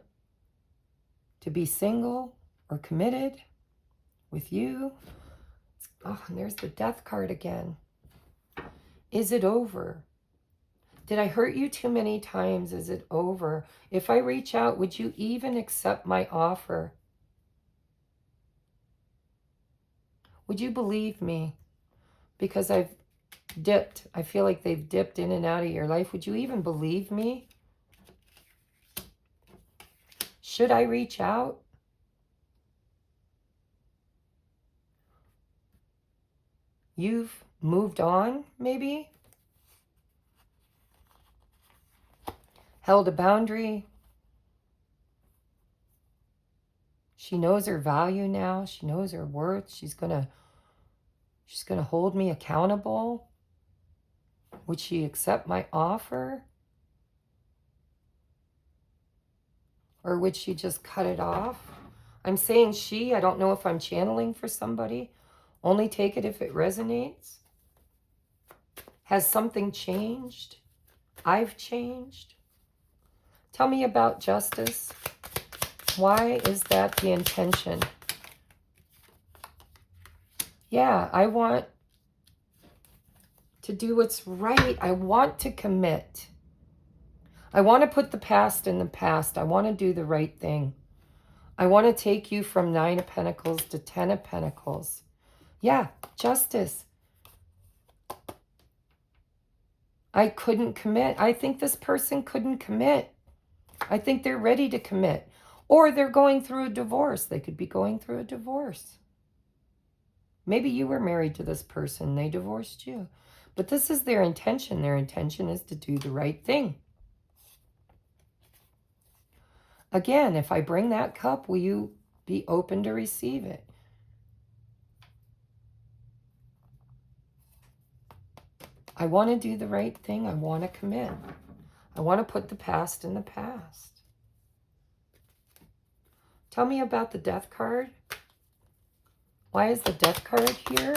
to be single or committed with you. Oh, and there's the Death card again. Is it over? Did I hurt you too many times? Is it over? If I reach out, would you even accept my offer? Would you believe me? Because I've dipped. I feel like they've dipped in and out of your life. Would you even believe me? Should I reach out? You've moved on, maybe? Held a boundary. She knows her value now. She knows her worth. She's gonna hold me accountable. Would she accept my offer? Or would she just cut it off? I'm saying she. I don't know if I'm channeling for somebody. Only take it if it resonates. Has something changed? I've changed. Tell me about justice. Why is that the intention? Yeah, I want to do what's right. I want to commit. I want to put the past in the past. I want to do the right thing. I want to take you from 9 of Pentacles to 10 of Pentacles. Yeah, justice. I couldn't commit. I think this person couldn't commit. I think they're ready to commit. Or they're going through a divorce. They could be going through a divorce. Maybe you were married to this person. They divorced you. But this is their intention. Their intention is to do the right thing. Again, if I bring that cup, will you be open to receive it? I want to do the right thing. I want to commit. I want to put the past in the past. Tell me about the Death card. Why is the Death card here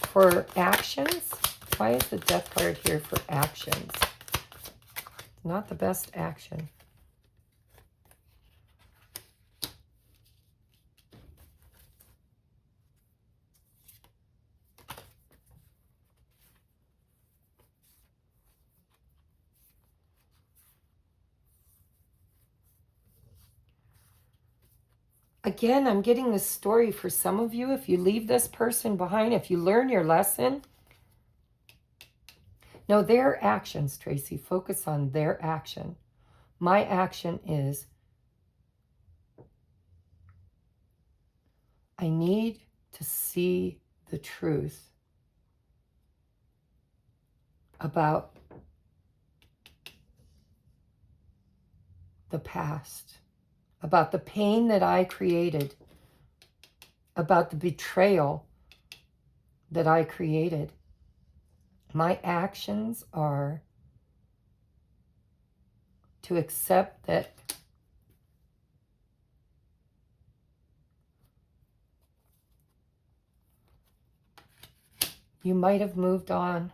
for actions? Why is the Death card here for actions? Not the best action. Again, I'm getting this story for some of you. If you leave this person behind, if you learn your lesson, no, their actions, Tracy, focus on their action. My action is I need to see the truth about the past, about the pain that I created, about the betrayal that I created. My actions are to accept that you might have moved on.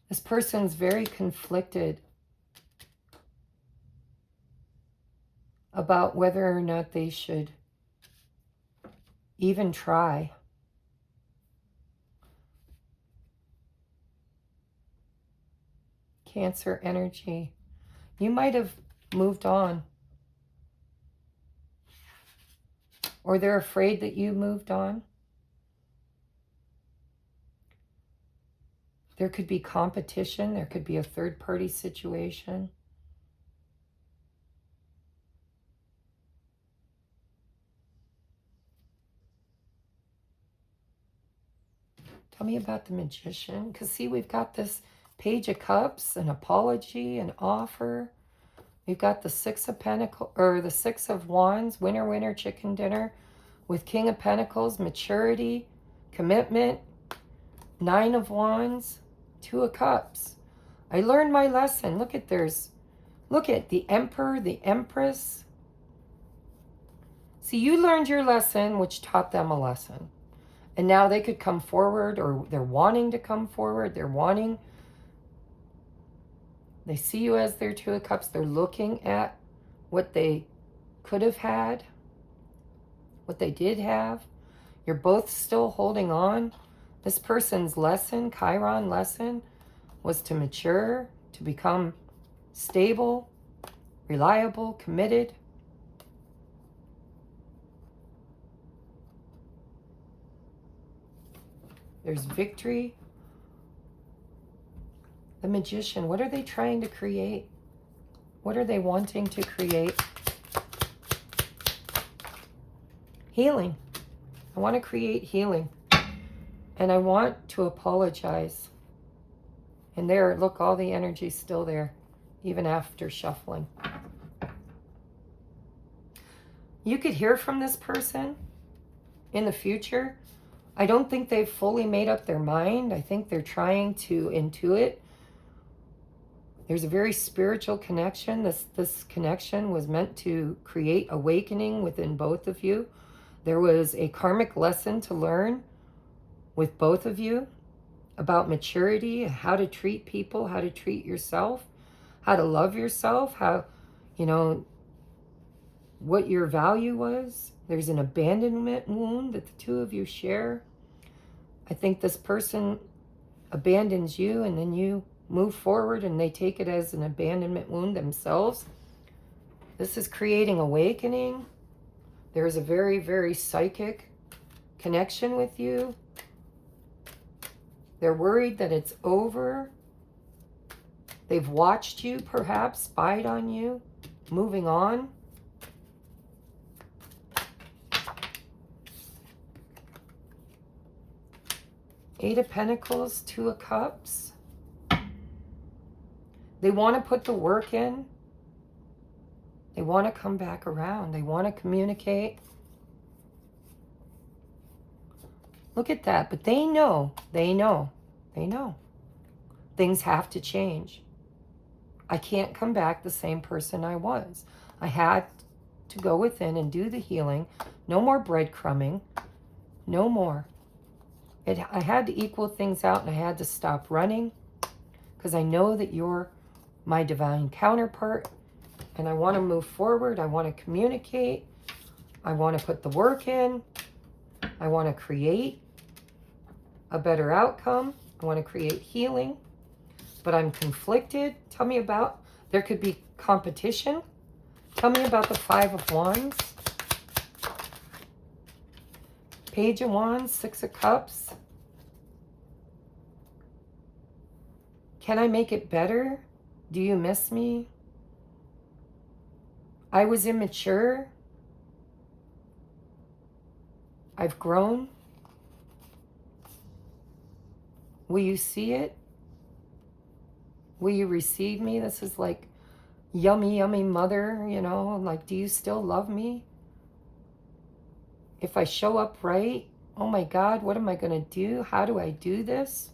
This person's very conflicted about whether or not they should even try. Cancer energy. You might have moved on. Or they're afraid that you moved on. There could be competition. There could be a third-party situation. Tell me about the Magician. Because see, we've got this Page of Cups, an apology, an offer. We've got the Six of Pentacles, or the Six of Wands, winner, winner, chicken dinner. With King of Pentacles, maturity, commitment, Nine of Wands, Two of Cups. I learned my lesson. Look at look at the Emperor, the Empress. See, you learned your lesson, which taught them a lesson. And now they could come forward, or they're wanting to come forward. They see you as their Two of Cups. They're looking at what they could have had, what they did have. You're both still holding on. This person's lesson, Chiron lesson, was to mature, to become stable, reliable, committed. There's victory. The Magician, what are they trying to create? What are they wanting to create? Healing. I want to create healing. And I want to apologize. And there, look, all the energy's still there, even after shuffling. You could hear from this person in the future. I don't think they've fully made up their mind. I think they're trying to intuit. There's a very spiritual connection. This connection was meant to create awakening within both of you. There was a karmic lesson to learn with both of you about maturity, how to treat people, how to treat yourself, how to love yourself, how, you know, what your value was. There's an abandonment wound that the two of you share. I think this person abandons you, and then you move forward and they take it as an abandonment wound themselves. This is creating awakening. There is a very, very psychic connection with you. They're worried that it's over. They've watched you, perhaps, spied on you, moving on. Eight of Pentacles, Two of Cups. They want to put the work in. They want to come back around. They want to communicate. Look at that. But they know. Things have to change. I can't come back the same person I was. I had to go within and do the healing. No more breadcrumbing. No more. I had to equal things out, and I had to stop running because I know that you're my divine counterpart, and I want to move forward. I want to communicate. I want to put the work in. I want to create a better outcome. I want to create healing, but I'm conflicted. Tell me about, there could be competition. Tell me about the Five of Wands. Page of Wands, Six of Cups. Can I make it better? Do you miss me? I was immature. I've grown. Will you see it? Will you receive me? This is like yummy, yummy mother, you know, like, do you still love me? If I show up right, oh my God, what am I going to do? How do I do this?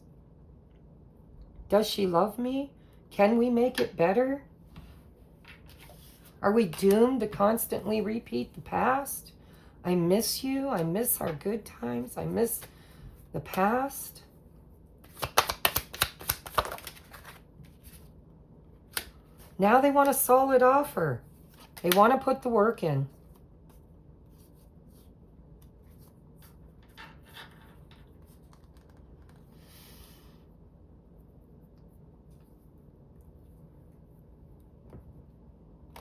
Does she love me? Can we make it better? Are we doomed to constantly repeat the past? I miss you. I miss our good times. I miss the past. Now they want a solid offer. They want to put the work in.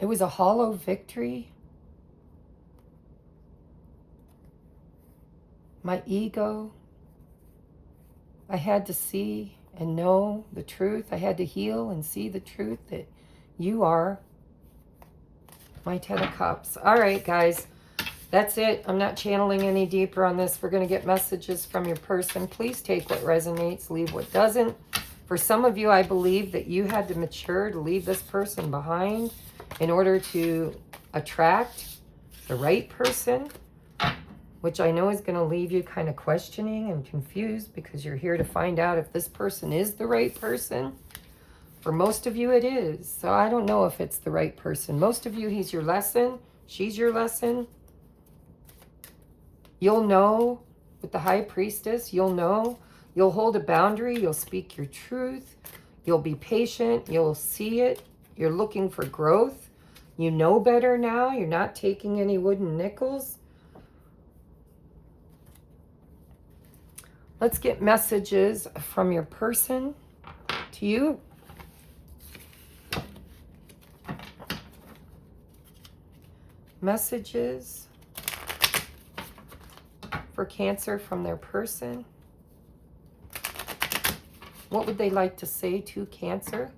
It was a hollow victory. My ego. I had to see and know the truth. I had to heal and see the truth that you are my Ten of Cups. All right, guys. That's it. I'm not channeling any deeper on this. We're going to get messages from your person. Please take what resonates, leave what doesn't. For some of you, I believe that you had to mature to leave this person behind in order to attract the right person, which I know is going to leave you kind of questioning and confused because you're here to find out if this person is the right person. For most of you, it is. So I don't know if it's the right person. Most of you, he's your lesson. She's your lesson. You'll know with the High Priestess, you'll know. You'll hold a boundary. You'll speak your truth. You'll be patient. You'll see it. You're looking for growth. You know better now. You're not taking any wooden nickels. Let's get messages from your person to you. Messages for Cancer from their person. What would they like to say to Cancer?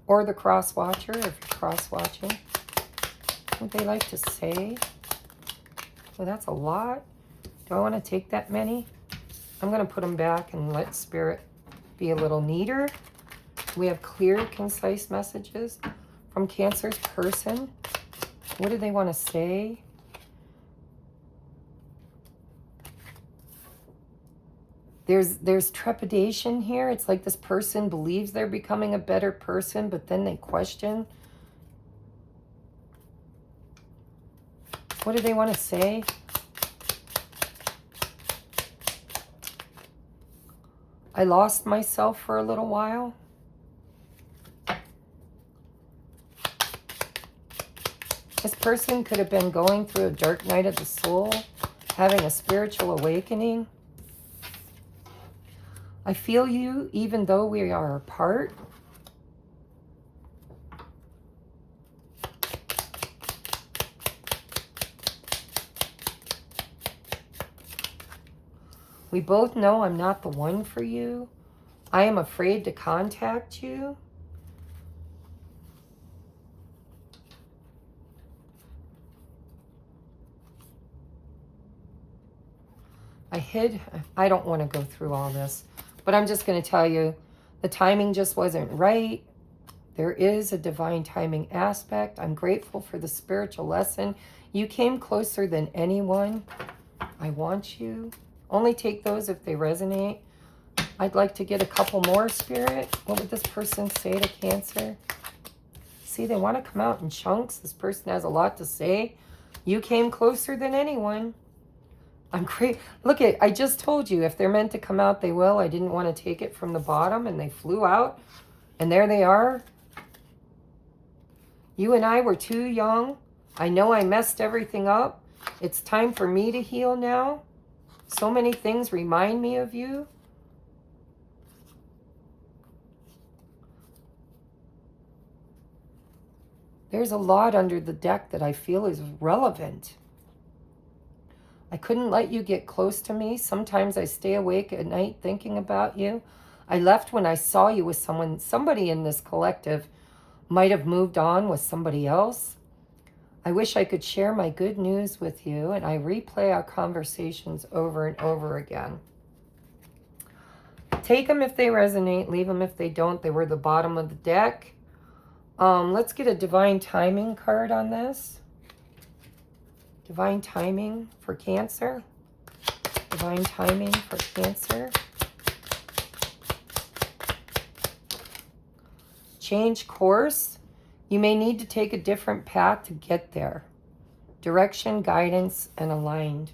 Or the cross watcher, if you're cross watching. What would they like to say? Well, that's a lot. Do I want to take that many? I'm going to put them back and let Spirit be a little neater. We have clear, concise messages from Cancer's person. What do they want to say? There's trepidation here. It's like this person believes they're becoming a better person, but then they question. What do they want to say? I lost myself for a little while. This person could have been going through a dark night of the soul, having a spiritual awakening. I feel you even though we are apart. We both know I'm not the one for you. I am afraid to contact you. I don't want to go through all this, but I'm just going to tell you, the timing just wasn't right. There is a divine timing aspect. I'm grateful for the spiritual lesson. You came closer than anyone. I want you. Only take those if they resonate. I'd like to get a couple more, Spirit. What would this person say to Cancer? See, they want to come out in chunks. This person has a lot to say. You came closer than anyone. I'm great. Look, I just told you, if they're meant to come out, they will. I didn't want to take it from the bottom, and they flew out. And there they are. You and I were too young. I know I messed everything up. It's time for me to heal now. So many things remind me of you. There's a lot under the deck that I feel is relevant. I couldn't let you get close to me. Sometimes I stay awake at night thinking about you. I left when I saw you with someone. Somebody in this collective might have moved on with somebody else. I wish I could share my good news with you, and I replay our conversations over and over again. Take them if they resonate. Leave them if they don't. They were the bottom of the deck. Let's get a divine timing card on this. Divine timing for Cancer. Divine timing for Cancer. Change course. You may need to take a different path to get there. Direction, guidance, and aligned.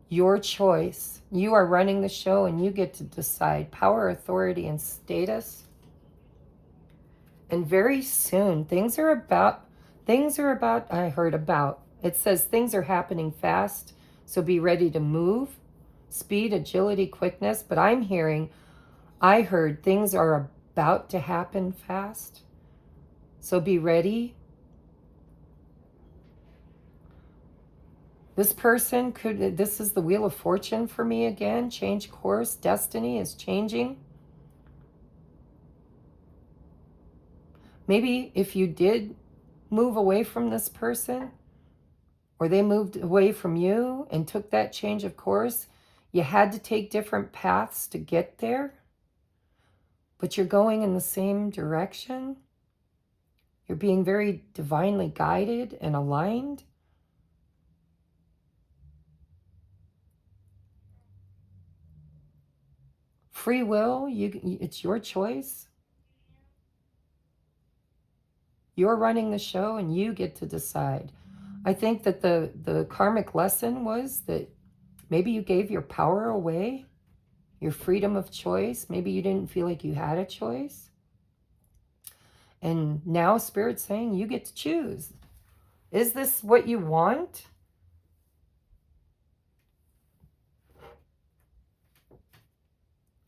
Your choice. You are running the show and you get to decide power, authority, and status. And very soon, things are about, I heard about. It says things are happening fast, so be ready to move. Speed, agility, quickness. But I heard things are about to happen fast. So be ready. This person this is the Wheel of Fortune for me again. Change course. Destiny is changing. Maybe if you did move away from this person, or they moved away from you and took that change of course. You had to take different paths to get there, but you're going in the same direction. You're being very divinely guided and aligned. Free will, it's your choice. You're running the show and you get to decide. I think that the karmic lesson was that maybe you gave your power away, your freedom of choice. Maybe you didn't feel like you had a choice. And now Spirit's saying you get to choose. Is this what you want?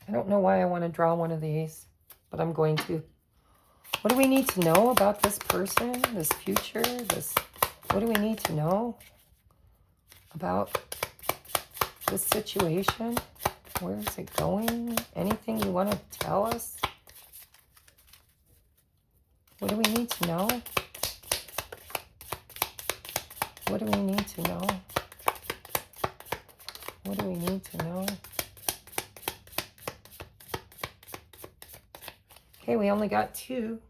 I don't know why I want to draw one of these, but I'm going to. What do we need to know about this person, this future, this? What do we need to know about this situation? Where is it going? Anything you want to tell us? What do we need to know? What do we need to know? What do we need to know? Okay, we only got 2.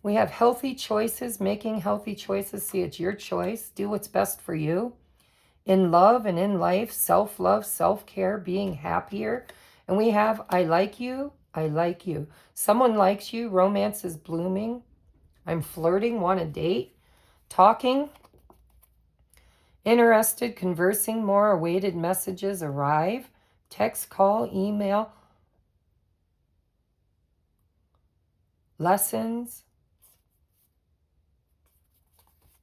We have healthy choices, making healthy choices. See, it's your choice. Do what's best for you. In love and in life, self-love, self-care, being happier. And we have, I like you, I like you. Someone likes you, romance is blooming. I'm flirting, want a date. Talking, interested, conversing more, awaited messages arrive. Text, call, email, lessons,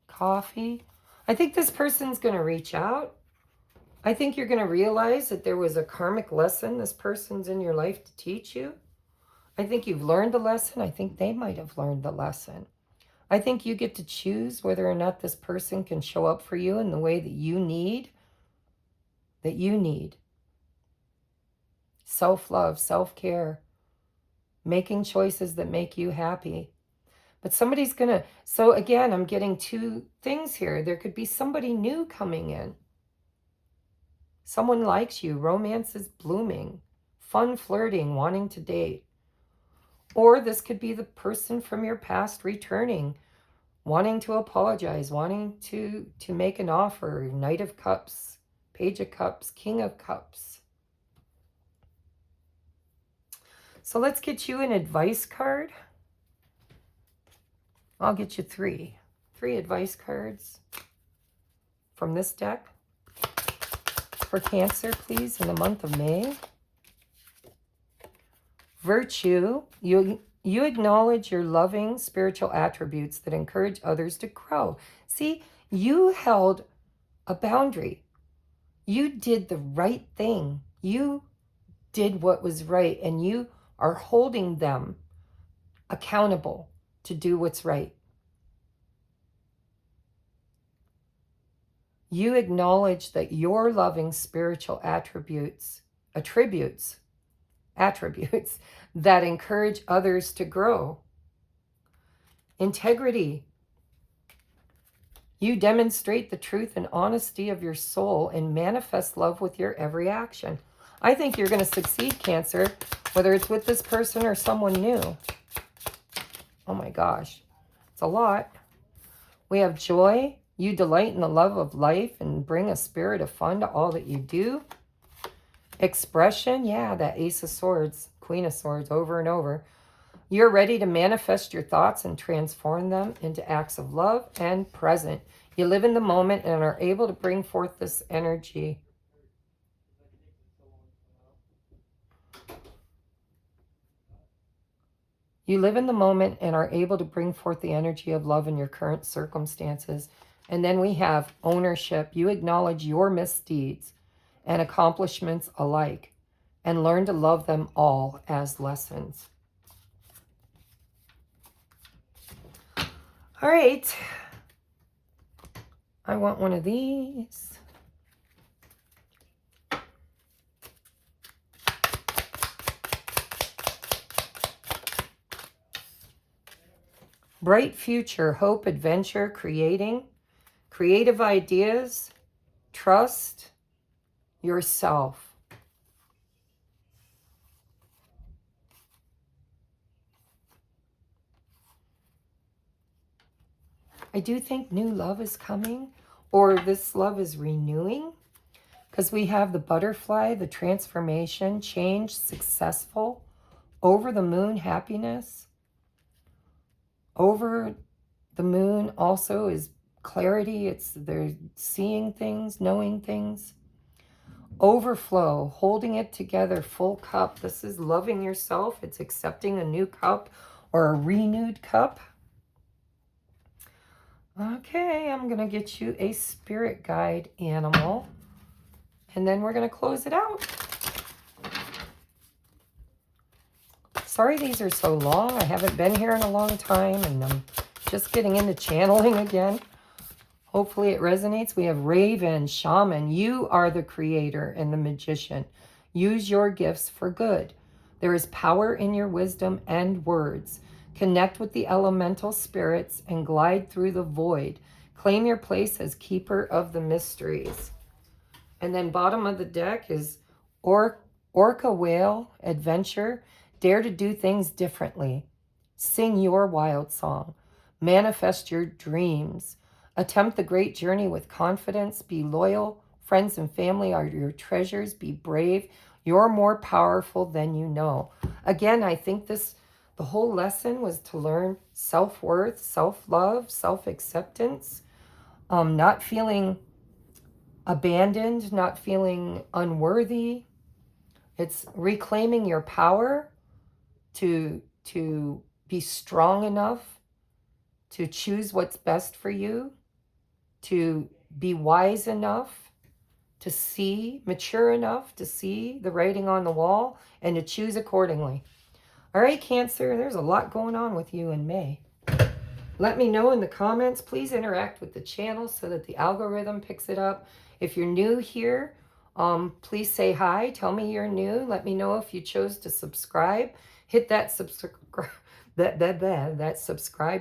coffee. I think this person's going to reach out. I think you're going to realize that there was a karmic lesson this person's in your life to teach you. I think you've learned the lesson. I think they might have learned the lesson. I think you get to choose whether or not this person can show up for you in the way that you need. Self-love, self-care, making choices that make you happy. But somebody's going to, so again, I'm getting 2 things here. There could be somebody new coming in. Someone likes you, romance is blooming, fun flirting, wanting to date. Or this could be the person from your past returning, wanting to apologize, wanting to make an offer. Knight of Cups, Page of Cups, King of Cups. So let's get you an advice card. I'll get you 3 advice cards from this deck for Cancer, please, in the month of May. Virtue, you acknowledge your loving spiritual attributes that encourage others to grow. See, you held a boundary. You did the right thing. You did what was right, and you are holding them accountable to do what's right. You acknowledge that your loving spiritual attributes that encourage others to grow. Integrity. You demonstrate the truth and honesty of your soul and manifest love with your every action. I think you're going to succeed, Cancer, whether it's with this person or someone new. Oh my gosh, it's a lot. We have joy. You delight in the love of life and bring a spirit of fun to all that you do. Expression, yeah, that Ace of Swords, Queen of Swords, over and over. You're ready to manifest your thoughts and transform them into acts of love and present. You live in the moment and are able to bring forth this energy. You live in the moment and are able to bring forth the energy of love in your current circumstances. And then we have ownership. You acknowledge your misdeeds and accomplishments alike and learn to love them all as lessons. All right. I want one of these. bright future, hope, adventure, creating, creative ideas, trust yourself. I do think new love is coming, or this love is renewing, because we have the butterfly, the transformation, change, successful, over the moon, happiness. Over the moon also is clarity. They're seeing things, knowing things. Overflow, holding it together, full cup. This is loving yourself. It's accepting a new cup or a renewed cup. Okay, I'm going to get you a spirit guide animal. And then we're going to close it out. Sorry these are so long. I haven't been here in a long time, and I'm just getting into channeling again. Hopefully it resonates. We have Raven, Shaman. You are the creator and the magician. Use your gifts for good. There is power in your wisdom and words. Connect with the elemental spirits and glide through the void. Claim your place as keeper of the mysteries. And then bottom of the deck is Orca Whale, Adventure. Dare to do things differently. Sing your wild song. Manifest your dreams. Attempt the great journey with confidence. Be loyal. Friends and family are your treasures. Be brave. You're more powerful than you know. Again, I think the whole lesson was to learn self-worth, self-love, self-acceptance, not feeling abandoned, not feeling unworthy. It's reclaiming your power to be strong enough to choose what's best for you, to be wise enough to see, mature enough to see the writing on the wall, and to choose accordingly. All right, Cancer, there's a lot going on with you in May. Let me know in the comments. Please interact with the channel so that the algorithm picks it up. If you're new here, please say hi. Tell me you're new. Let me know if you chose to subscribe. Hit that subscribe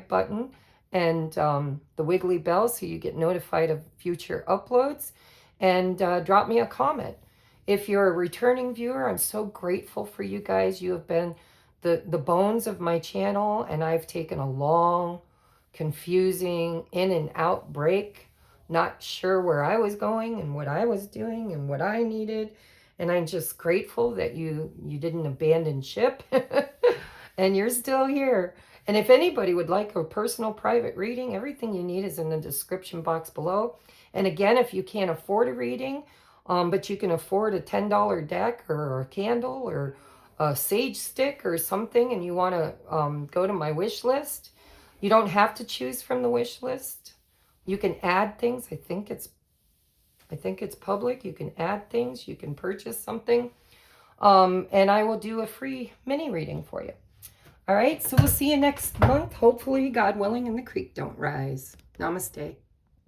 button and the wiggly bell so you get notified of future uploads. And drop me a comment. If you're a returning viewer, I'm so grateful for you guys. You have been the bones of my channel, and I've taken a long, confusing in and out break, not sure where I was going and what I was doing and what I needed. And I'm just grateful that you didn't abandon ship and you're still here. And if anybody would like a personal private reading, everything you need is in the description box below. And again, if you can't afford a reading, but you can afford a $10 deck or a candle or a sage stick or something, and you want to go to my wish list, you don't have to choose from the wish list. You can add things. I think it's public. You can add things. You can purchase something. And I will do a free mini reading for you. All right, so we'll see you next month. Hopefully, God willing, and the creek don't rise. Namaste.